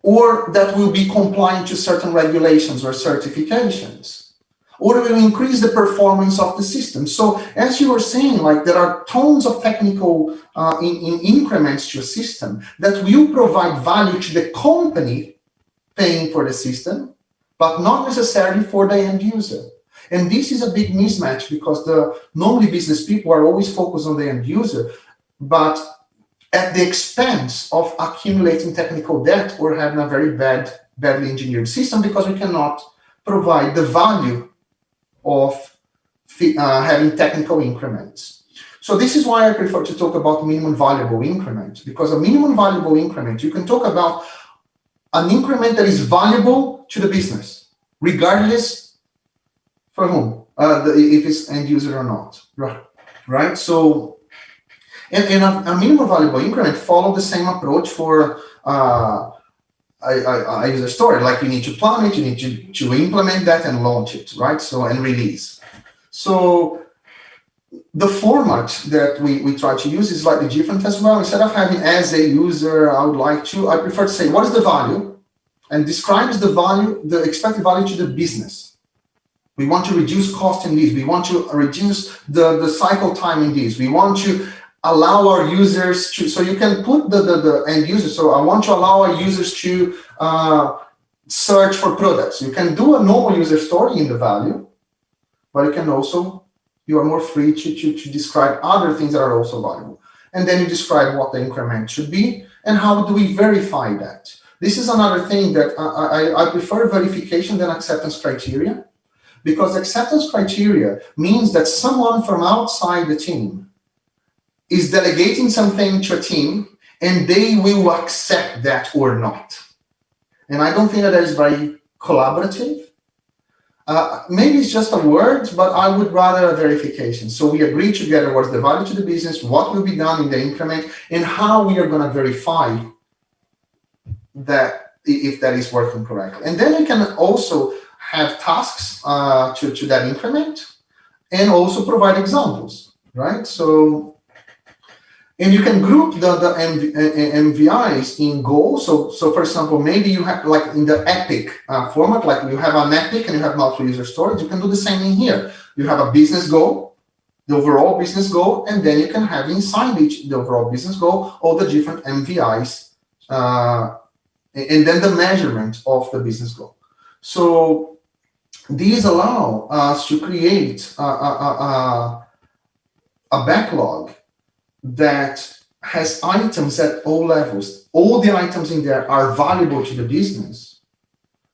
or that will be compliant to certain regulations or certifications, or will increase the performance of the system. So as you were saying, like there are tons of technical increments to a system that will provide value to the company paying for the system, but not necessarily for the end user. And this is a big mismatch because normally business people are always focused on the end user, but at the expense of accumulating technical debt or having a very badly engineered system because we cannot provide the value of having technical increments. So this is why I prefer to talk about minimum valuable increment, because a minimum valuable increment, you can talk about an increment that is valuable to the business, regardless for whom, if it's end user or not, right? So, and a minimum valuable increment follow the same approach for a user story. Like you need to plan it, you need to implement that and launch it, right? So, and release. So the format that we try to use is slightly different as well. Instead of having as a user, I prefer to say, what is the value? And describes the value, the expected value to the business. We want to reduce cost in this. We want to reduce the cycle time in this. We want to allow our users to, so you can put the end user. So I want to allow our users to search for products. You can do a normal user story in the value, but you can also, you are more free to describe other things that are also valuable. And then you describe what the increment should be and how do we verify that. This is another thing that I prefer verification than acceptance criteria, because acceptance criteria means that someone from outside the team is delegating something to a team and they will accept that or not. And I don't think that is very collaborative. Maybe it's just a word, but I would rather a verification. So we agree together what's the value to the business, what will be done in the increment, and how we are going to verify that if that is working correctly. And then we can also have tasks to that increment and also provide examples, right? So, and you can group the MVIs in goals. So for example, maybe you have like in the epic format, like you have an epic and you have multiple user stories. You can do the same in here. You have a business goal, the overall business goal, and then you can have inside each the overall business goal all the different MVIs, and then the measurement of the business goal. So these allow us to create a backlog that has items at all levels. All the items in there are valuable to the business.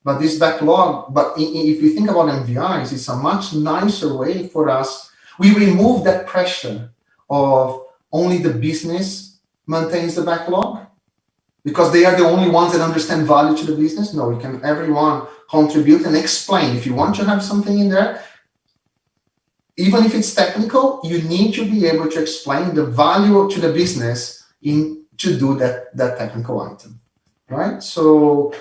But this backlog, if you think about MVIs, it's a much nicer way for us. We remove that pressure of only the business maintains the backlog because they are the only ones that understand value to the business. No, we can everyone contribute and explain. If you want to have something in there, even if it's technical, you need to be able to explain the value to the business to do that technical item, right? So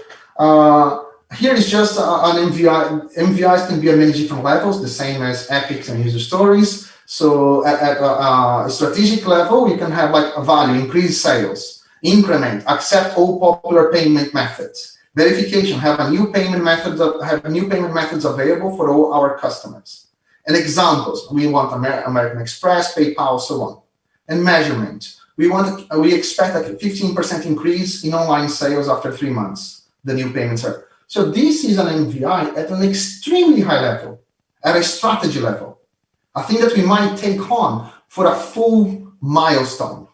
here is just an MVI. MVIs can be at many different levels, the same as epics and user stories. So at a strategic level, you can have like a value, increase sales, increment, accept all popular payment methods, verification, have new payment methods available for all our customers. And examples, we want American Express, PayPal, so on. And measurement, we expect a 15% increase in online sales after 3 months, the new payments are. So this is an MVI at an extremely high level, at a strategy level. I think that we might take on for a full milestone,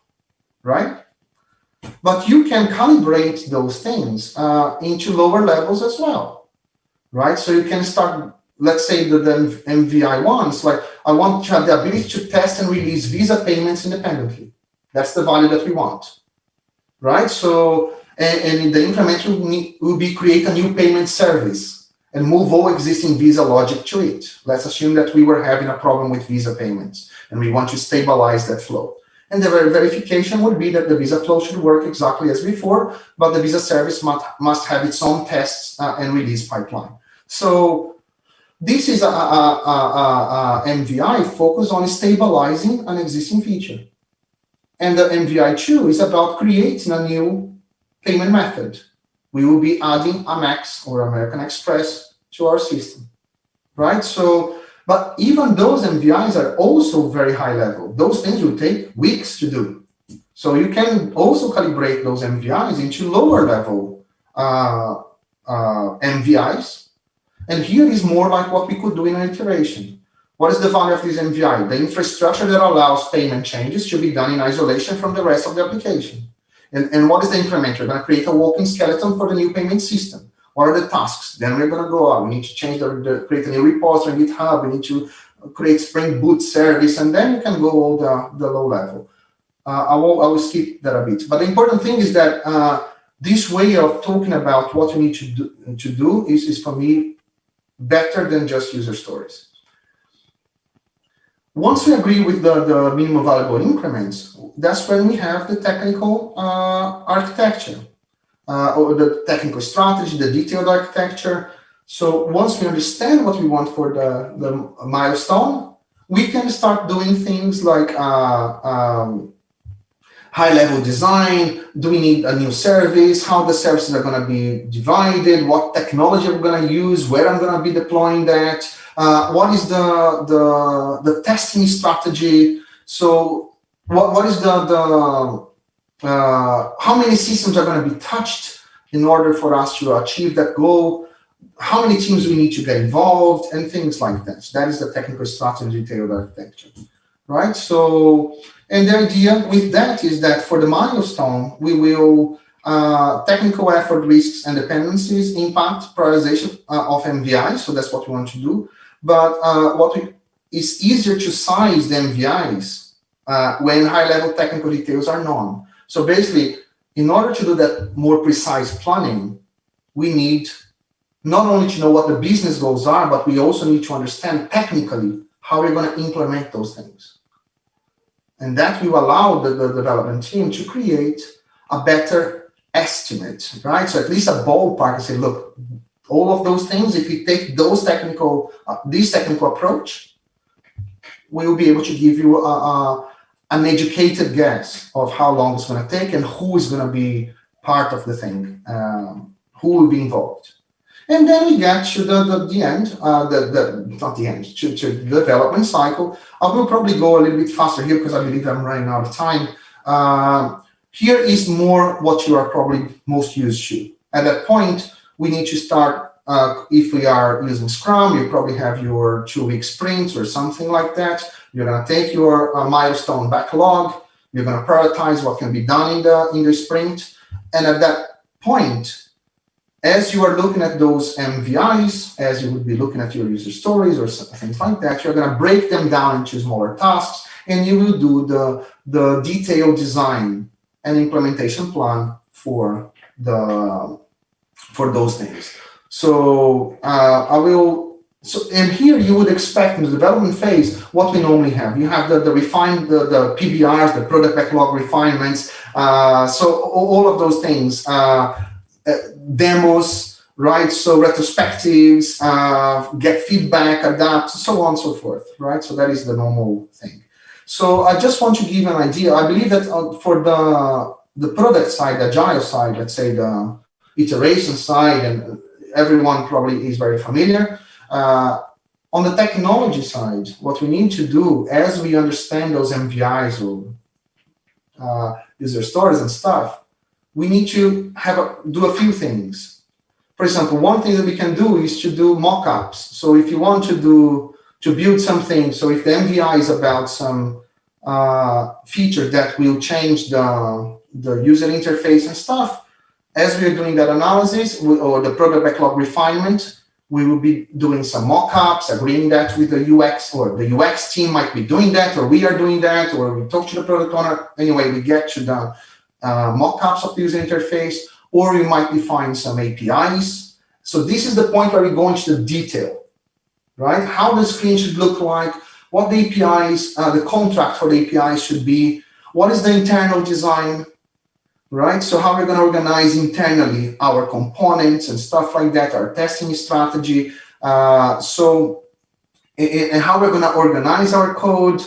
right? But you can calibrate those things into lower levels as well, right? So you can start, let's say the MVI ones, like I want to have the ability to test and release Visa payments independently. That's the value that we want, right? So, and the increment will be create a new payment service and move all existing Visa logic to it. Let's assume that we were having a problem with Visa payments and we want to stabilize that flow. And the verification would be that the Visa flow should work exactly as before, but the Visa service must have its own tests and release pipeline. So this is a MVI focused on stabilizing an existing feature. And the MVI2 is about creating a new payment method. We will be adding Amex or American Express to our system, right? So, but even those MVIs are also very high level. Those things will take weeks to do. So you can also calibrate those MVIs into lower level MVIs. And here is more like what we could do in an iteration. What is the value of this MVI? The infrastructure that allows payment changes should be done in isolation from the rest of the application. And what is the increment? We're going to create a walking skeleton for the new payment system. What are the tasks? Then we're going to go out. We need to change create a new repository in GitHub. We need to create Spring Boot service, and then you can go all the low level. I will skip that a bit. But the important thing is that this way of talking about what you need to do is for me better than just user stories. Once we agree with the minimum valuable increments, that's when we have the technical architecture or the technical strategy, the detailed architecture. So once we understand what we want for the milestone, we can start doing things like high-level design. Do we need a new service? How the services are going to be divided? What technology we're going to use? Where I'm going to be deploying that? What is the testing strategy? So what is how many systems are going to be touched in order for us to achieve that goal? How many teams we need to get involved and things like that. So that is the technical strategy detailed architecture, right? So, and the idea with that is that for the milestone, we will technical effort, risks, and dependencies impact prioritization of MVI. So that's what we want to do. But it's easier to size the MVIs when high-level technical details are known. So basically, in order to do that more precise planning, we need not only to know what the business goals are, but we also need to understand technically how we're going to implement those things. And that will allow the development team to create a better estimate, right? So at least a ballpark and say, look, all of those things, if we take those this technical approach, we will be able to give you an educated guess of how long it's going to take and who is going to be part of the thing, who will be involved. And then we get to the end, not the end, to the development cycle. I will probably go a little bit faster here because I believe I'm running out of time. Here is more what you are probably most used to. At that point, we need to start, if we are using Scrum, you probably have your 2-week sprints or something like that. You're going to take your milestone backlog. You're going to prioritize what can be done in the sprint. And at that point, as you are looking at those MVIs, as you would be looking at your user stories or things like that, you're going to break them down into smaller tasks, and you will do the detailed design and implementation plan for those things. So and here you would expect in the development phase what we normally have. You have the the PBRs, the product backlog refinements. So all of those things, demos, right? So retrospectives, get feedback, adapt, so on and so forth, right? So that is the normal thing. So I just want to give an idea. I believe that for the product side, the agile side, let's say the iteration side, and everyone probably is very familiar. On the technology side, what we need to do as we understand those MVIs or user stories and stuff, we need to do a few things. For example, one thing that we can do is to do mock-ups. So if you want to build something, so if the MVI is about some feature that will change the user interface and stuff, as we are doing that analysis or the product backlog refinement, we will be doing some mock-ups, agreeing that with the UX, or the UX team might be doing that, or we are doing that, or we talk to the product owner. Anyway, we get to the mock-ups of the user interface, or we might define some APIs. So this is the point where we go into the detail, right? How the screen should look like, what the APIs, the contract for the APIs should be, what is the internal design, right? So how we're going to organize internally our components and stuff like that, our testing strategy. And how we're going to organize our code.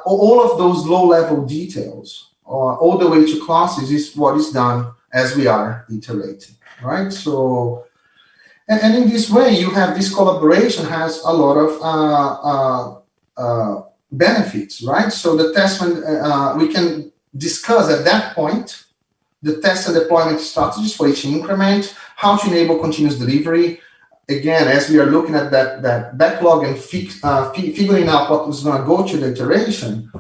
All of those low-level details, all the way to classes, is what is done as we are iterating, right? So, and in this way, you have this collaboration has a lot of benefits, right? So the test, we can discuss at that point the test and deployment strategies for each increment, how to enable continuous delivery. Again, as we are looking at that backlog and figuring out what is going to go to the iteration,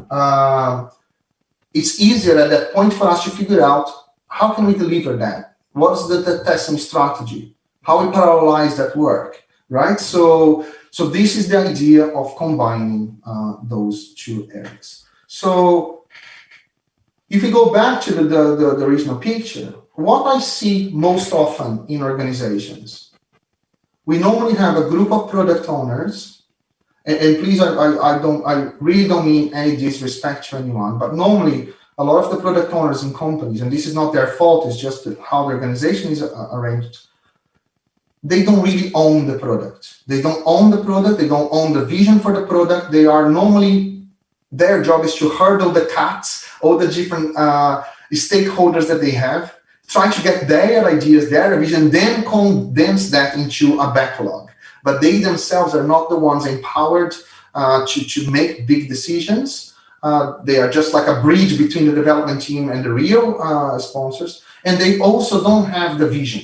it's easier at that point for us to figure out how can we deliver that? What's the testing strategy? How we parallelize that work, right? So this is the idea of combining those two areas. So if we go back to the original picture, what I see most often in organizations, we normally have a group of product owners, and please, I really don't mean any disrespect to anyone, but normally a lot of the product owners in companies, and this is not their fault, it's just how the organization is arranged, they don't really own the product. They don't own the product, they don't own the vision for the product. They are normally, their job is to hurdle the cats, all the different stakeholders that they have, try to get their ideas, their vision, then condense that into a backlog. But they themselves are not the ones empowered to make big decisions. They are just like a bridge between the development team and the real sponsors. And they also don't have the vision.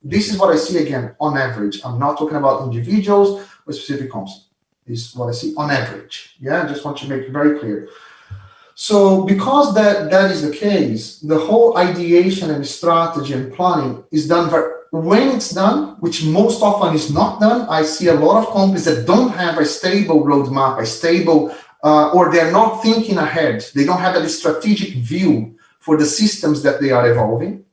This is what I see again, on average. I'm not talking about individuals or specific concepts. This is what I see on average. Yeah, I just want to make it very clear. So because that is the case, the whole ideation and strategy and planning is done when it's done, which most often is not done. I see a lot of companies that don't have a stable roadmap, a stable, or they're not thinking ahead. They don't have a strategic view for the systems that they are evolving.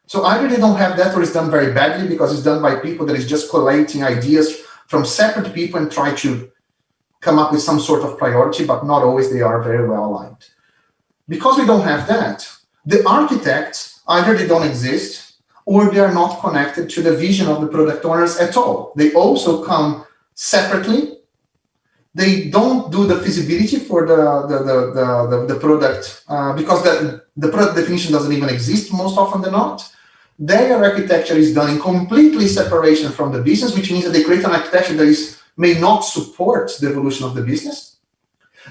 So either they don't have that, or it's done very badly because it's done by people that is just collating ideas from separate people and try to come up with some sort of priority, but not always they are very well aligned. Because we don't have that, the architects, either they don't exist, or they are not connected to the vision of the product owners at all. They also come separately. They don't do the feasibility for the product because the product definition doesn't even exist most often than not. Their architecture is done in completely separation from the business, which means that they create an architecture that may not support the evolution of the business.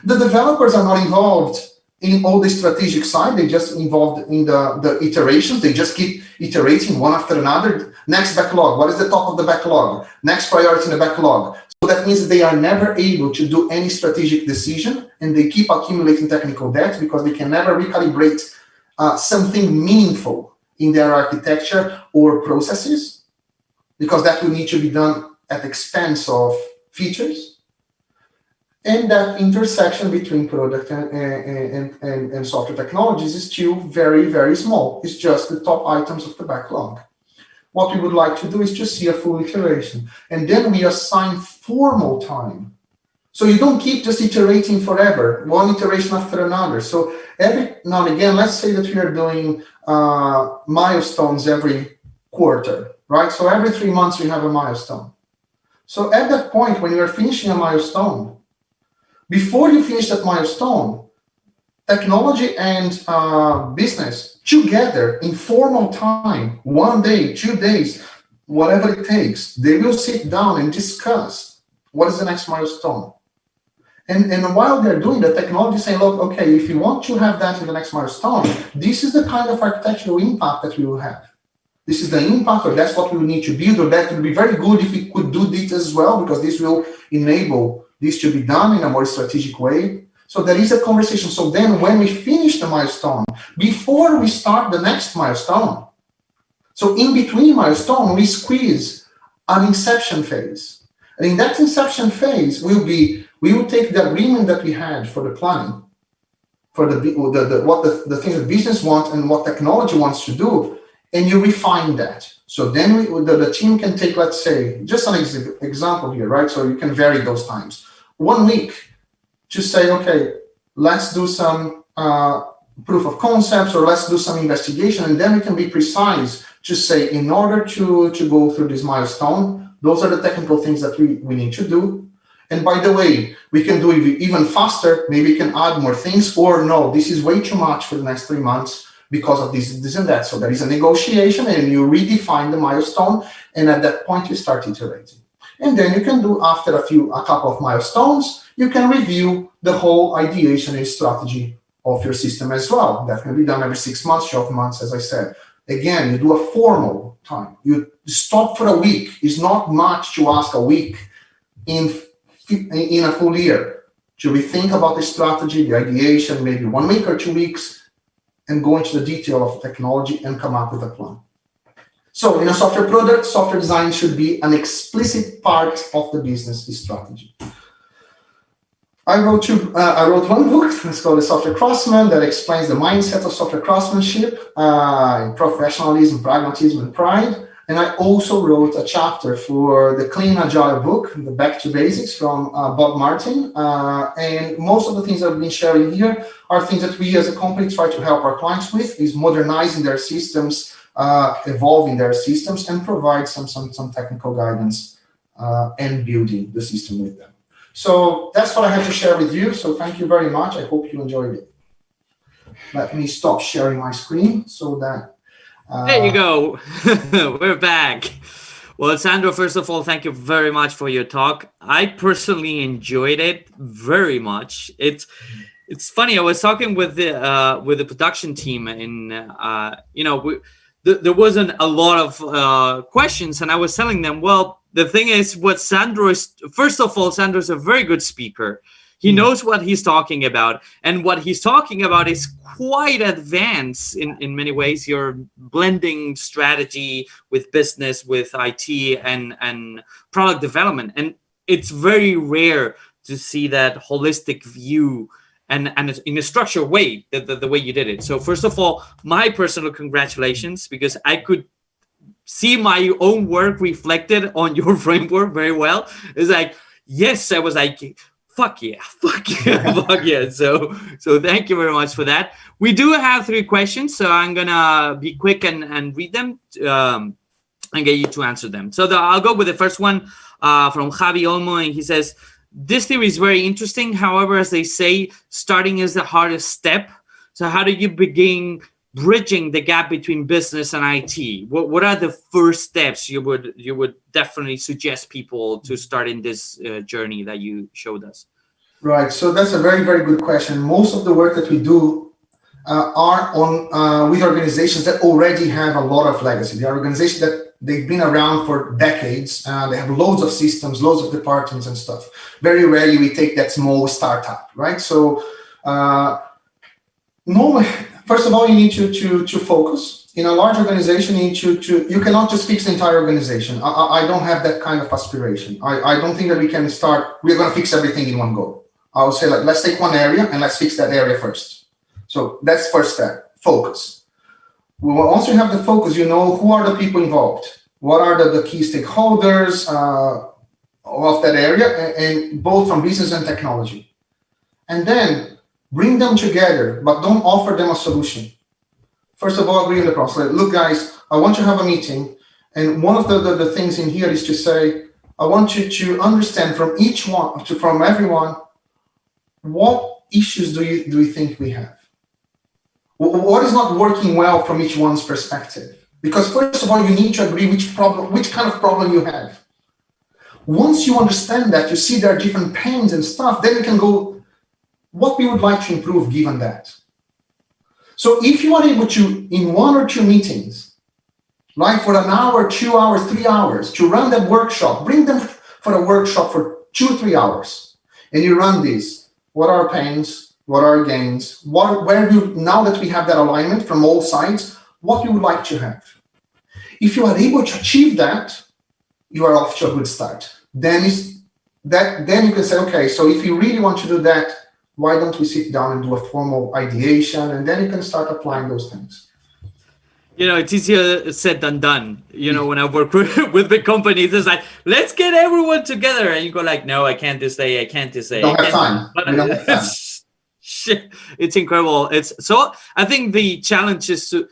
The developers are not involved in all the strategic side. They just involved in the iterations. They just keep iterating one after another. Next backlog, what is the top of the backlog? Next priority in the backlog. So that means that they are never able to do any strategic decision, and they keep accumulating technical debt because they can never recalibrate something meaningful in their architecture or processes, because that will need to be done at the expense of features. And that intersection between product and software technologies is still very, very small. It's just the top items of the backlog. What we would like to do is to see a full iteration. And then we assign formal time. So you don't keep just iterating forever, one iteration after another. So every now and again, let's say that we are doing milestones every quarter, right? So every 3 months we have a milestone. So at that point, when you are finishing a milestone, before you finish that milestone, technology and business together in formal time, 1 day, 2 days, whatever it takes. They will sit down and discuss what is the next milestone. And while they're doing the technology, saying, look, okay, if you want to have that in the next milestone, this is the kind of architectural impact that we will have. This is the impact, or that's what we will need to build, or that would be very good if we could do this as well, because this will enable this to be done in a more strategic way. So there is a conversation. So then when we finish the milestone, before we start the next milestone, so in between milestone, we squeeze an inception phase. And in that inception phase we will take the agreement that we had for the planning, for the things that business wants and what technology wants to do, and you refine that. So then the team can take, let's say, just an example here, right? So you can vary those times. 1 week to say, okay, let's do some proof of concepts, or let's do some investigation, and then we can be precise to say, in order to go through this milestone, those are the technical things that we need to do. And by the way, we can do it even faster. Maybe we can add more things, or no, this is way too much for the next 3 months because of this and that. So there is a negotiation, and you redefine the milestone, and at that point you start iterating. And then you can do, after a couple of milestones, you can review the whole ideation and strategy of your system as well. That can be done every 6 months, 12 months, as I said. Again, you do a formal time. You stop for a week. It's not much to ask a week in a full year to rethink about the strategy, the ideation, maybe 1 week or 2 weeks, and go into the detail of technology and come up with a plan. So in a software product, software design should be an explicit part of the business strategy. I wrote one book. It's called The Software Craftsman, that explains the mindset of software craftsmanship, professionalism, pragmatism, and pride. And I also wrote a chapter for the Clean Agile book, the Back to Basics, from Bob Martin. And most of the things I've been sharing here are things that we as a company try to help our clients with, is modernizing their systems, evolving their systems, and provide some technical guidance and building the system with them. So that's what I had to share with you. So thank you very much. I hope you enjoyed it. Let me stop sharing my screen so that... There you go. We're back. Well, Sandro, first of all, thank you very much for your talk. I personally enjoyed it very much. It's funny. I was talking with the production team, and there wasn't a lot of questions, and I was telling them, well, the thing is, what Sandro is, first of all, Sandro is a very good speaker. He knows what he's talking about, and what he's talking about is quite advanced in many ways. You're blending strategy with business, with IT and product development, and it's very rare to see that holistic view and in a structured way, the way you did it. So first of all, my personal congratulations, because I could see my own work reflected on your framework very well. It's like, yes, I was like, fuck yeah. Fuck yeah. So thank you very much for that. We do have 3 questions, so I'm gonna be quick and read them and get you to answer them. So I'll go with the first one from Javi Olmo, and he says, this theory is very interesting. However, as they say, starting is the hardest step. So how do you begin bridging the gap between business and IT? What are the first steps you would definitely suggest people to start in this journey that you showed us? Right. So that's a very, very good question. Most of the work that we do are on with organizations that already have a lot of legacy. They are organizations that they've been around for decades. They have loads of systems, loads of departments and stuff. Very rarely we take that small startup, right? So normally, first of all, you need to focus. In a large organization, you cannot just fix the entire organization. I don't have that kind of aspiration. I don't think that we're going to fix everything in one go. I would say, like, let's take one area and let's fix that area first. So that's first step, focus. Once you have the focus, you know who are the people involved, what are the key stakeholders of that area, and both from business and technology. And then bring them together, but don't offer them a solution. First of all, agree on the process. Like, look, guys, I want to have a meeting. And one of the things in here is to say, I want you to understand from everyone, what issues do you think we have? What is not working well from each one's perspective? Because first of all, you need to agree which kind of problem you have. Once you understand that, you see there are different pains and stuff, then you can go, what we would like to improve given that. So if you are able to, in 1 or 2 meetings, like for an hour, 2 hours, 3 hours, to run that workshop, bring them for a workshop for 2 or 3 hours, and you run this. What are pains? What are gains? Now that we have that alignment from all sides, what we would like to have. If you are able to achieve that, you are off to a good start. Then you can say, okay, so if you really want to do that, why don't we sit down and do a formal ideation, and then you can start applying those things. It's easier said than done. When I work with big companies, it's like, let's get everyone together. And you go like, no, I can't this day. I can't this day. Don't have time. But shit, it's incredible. I think the challenge is to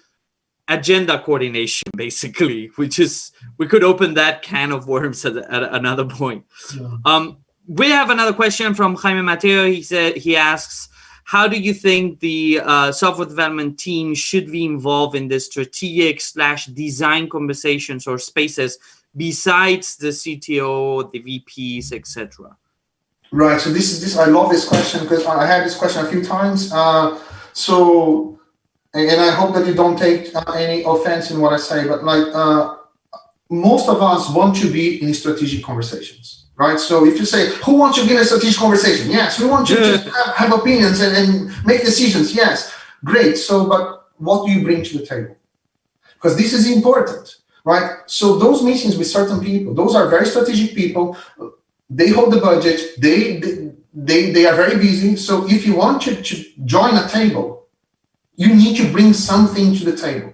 agenda coordination, basically, which is, we could open that can of worms at another point. Yeah. We have another question from Jaime Mateo. He asks, how do you think the software development team should be involved in the strategic/design conversations or spaces besides the CTO, the VPs, etc.? Right. So this I love this question because I had this question a few times. And I hope that you don't take any offense in what I say, but most of us want to be in strategic conversations, right? So if you say, who wants to be in a strategic conversation? Yes, we want to just have opinions and make decisions. Yes, great. So, but what do you bring to the table? Because this is important, right? So those meetings with certain people, those are very strategic people. They hold the budget. They are very busy. So if you want to join a table, you need to bring something to the table.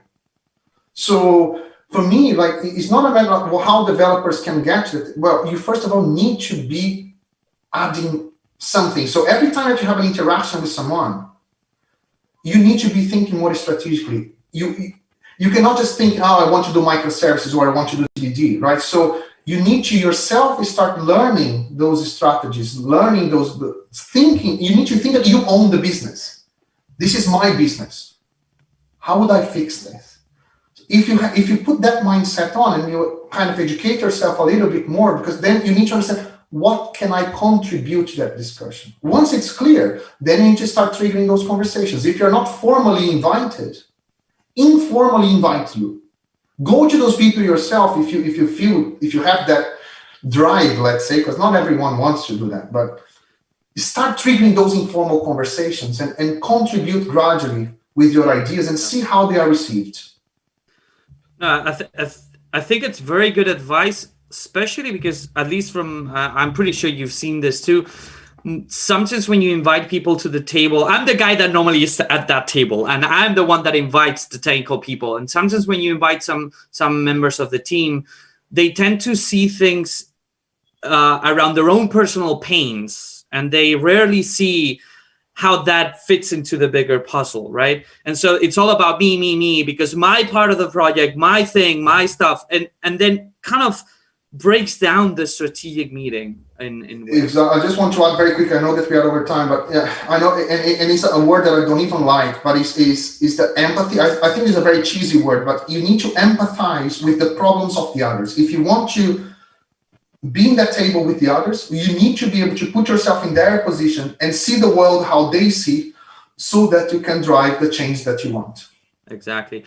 So for me, it's not about how developers can get to it. Well, you first of all need to be adding something. So every time that you have an interaction with someone, you need to be thinking more strategically. You cannot just think, I want to do microservices or I want to do CDD, right? So you need to yourself start learning those strategies, learning those thinking. You need to think that you own the business. This is my business. How would I fix this? If you put that mindset on and you kind of educate yourself a little bit more, because then you need to understand, what can I contribute to that discussion? Once it's clear, then you need to start triggering those conversations. If you're not formally invited, informally invite you. Go to those people yourself if you have that drive, let's say, because not everyone wants to do that, but start triggering those informal conversations and contribute gradually with your ideas and see how they are received. I think it's very good advice, especially because, at least from, I'm pretty sure you've seen this too. Sometimes when you invite people to the table, I'm the guy that normally is at that table, and I'm the one that invites the technical people. And sometimes when you invite some members of the team, they tend to see things around their own personal pains, and they rarely see how that fits into the bigger puzzle, right? And so it's all about me, because my part of the project, my thing, my stuff, and then kind of breaks down the strategic meeting. I just want to add very quick. I know that we are over time, but yeah, I know, and it's a word that I don't even like, but is the empathy. I think it's a very cheesy word, but you need to empathize with the problems of the others. If you want to be in that table with the others, you need to be able to put yourself in their position and see the world how they see, so that you can drive the change that you want. Exactly.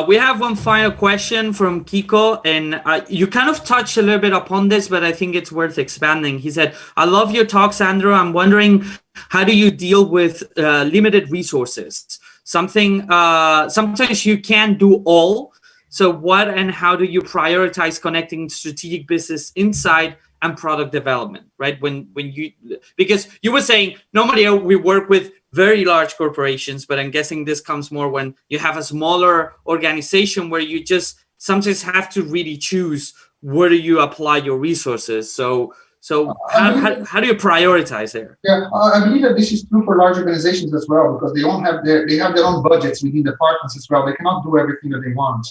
We have one final question from Kiko, and you kind of touched a little bit upon this, but I think it's worth expanding. He said, I love your talk, Sandro. I'm wondering, how do you deal with limited resources? Sometimes you can't do all. So what and how do you prioritize connecting strategic business insight and product development, right? Because you were saying normally we work with very large corporations, but I'm guessing this comes more when you have a smaller organization where you just sometimes have to really choose where do you apply your resources. So how do you prioritize there? Yeah, I believe that this is true for large organizations as well, because they have their own budgets within departments as well. They cannot do everything that they want.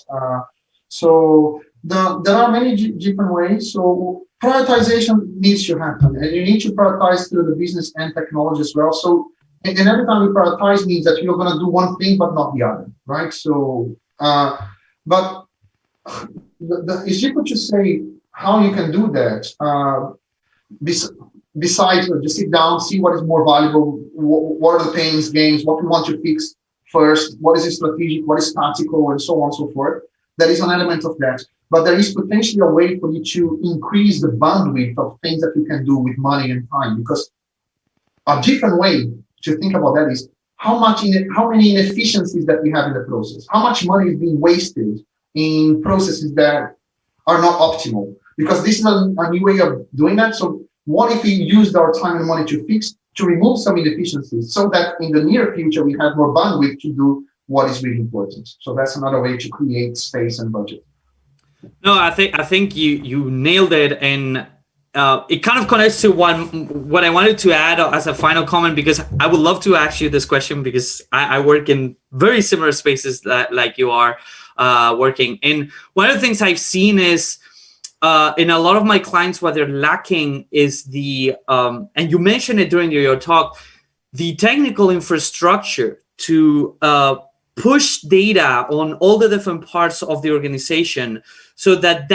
So there are many different ways. So prioritization needs to happen, and you need to prioritize through the business and technology as well. So and every time you prioritize means that you're going to do one thing but not the other, right? So but It's difficult to say how you can do that. Besides, just sit down, see what is more valuable, what are the pains, gains, what we want to fix first, what is strategic, what is tactical, and so on and so forth. There is an element of that. But there is potentially a way for you to increase the bandwidth of things that you can do with money and time. Because a different way to think about that is how many inefficiencies that we have in the process, how much money is being wasted in processes that are not optimal, because this is a new way of doing that. So what if we used our time and money to remove some inefficiencies so that in the near future we have more bandwidth to do what is really important? So that's another way to create space and budget. No, I think you nailed it, and it kind of connects to what I wanted to add as a final comment, because I would love to ask you this question, because I work in very similar spaces like you are working. And one of the things I've seen is in a lot of my clients, what they're lacking is and you mentioned it during your talk, the technical infrastructure to push data on all the different parts of the organization so that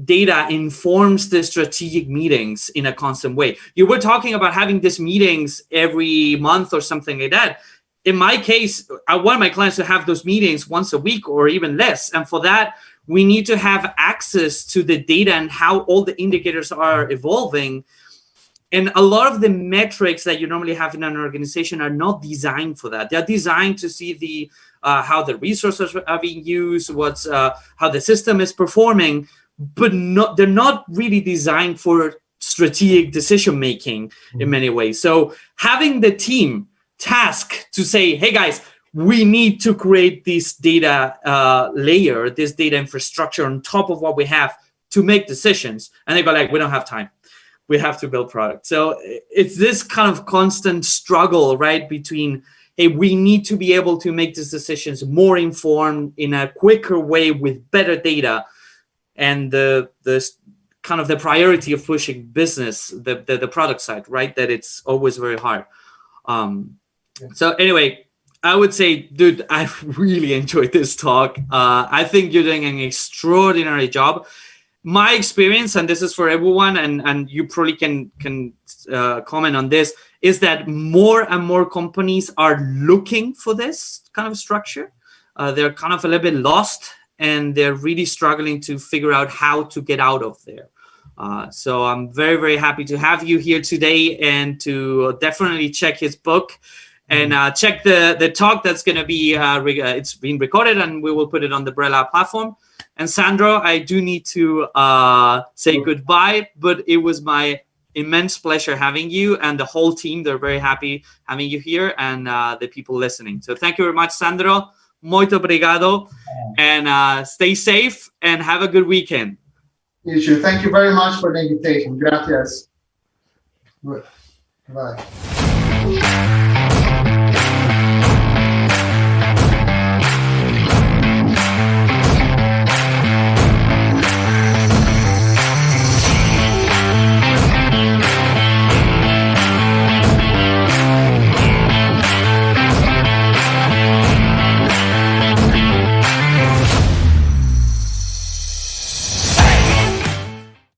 data informs the strategic meetings in a constant way. You were talking about having these meetings every month or something like that. In my case, I want my clients to have those meetings once a week or even less. And for that, we need to have access to the data and how all the indicators are evolving. And a lot of the metrics that you normally have in an organization are not designed for that. They're designed to see how the resources are being used, how the system is performing, but they're not really designed for strategic decision making in many ways. So having the team task to say, hey guys, we need to create this data layer, this data infrastructure on top of what we have to make decisions. And they go like, we don't have time. We have to build product. So it's this kind of constant struggle, right, between, hey, we need to be able to make these decisions more informed in a quicker way with better data, and the kind of the priority of pushing business, the product side, right, that it's always very hard. So anyway, I would say, dude, I really enjoyed this talk. I think you're doing an extraordinary job. My experience, and this is for everyone, and you probably can comment on this, is that more and more companies are looking for this kind of structure. They're kind of a little bit lost, and they're really struggling to figure out how to get out of there. So I'm very, very happy to have you here today, and to definitely check his book. And check the talk that's going to be, it's being recorded, and we will put it on the Brella platform. And Sandro, I do need to say goodbye, but it was my immense pleasure having you, and the whole team. They're very happy having you here, and the people listening. So thank you very much, Sandro. Muito obrigado. And stay safe and have a good weekend. You too. Thank you very much for the invitation. Gracias. Bye.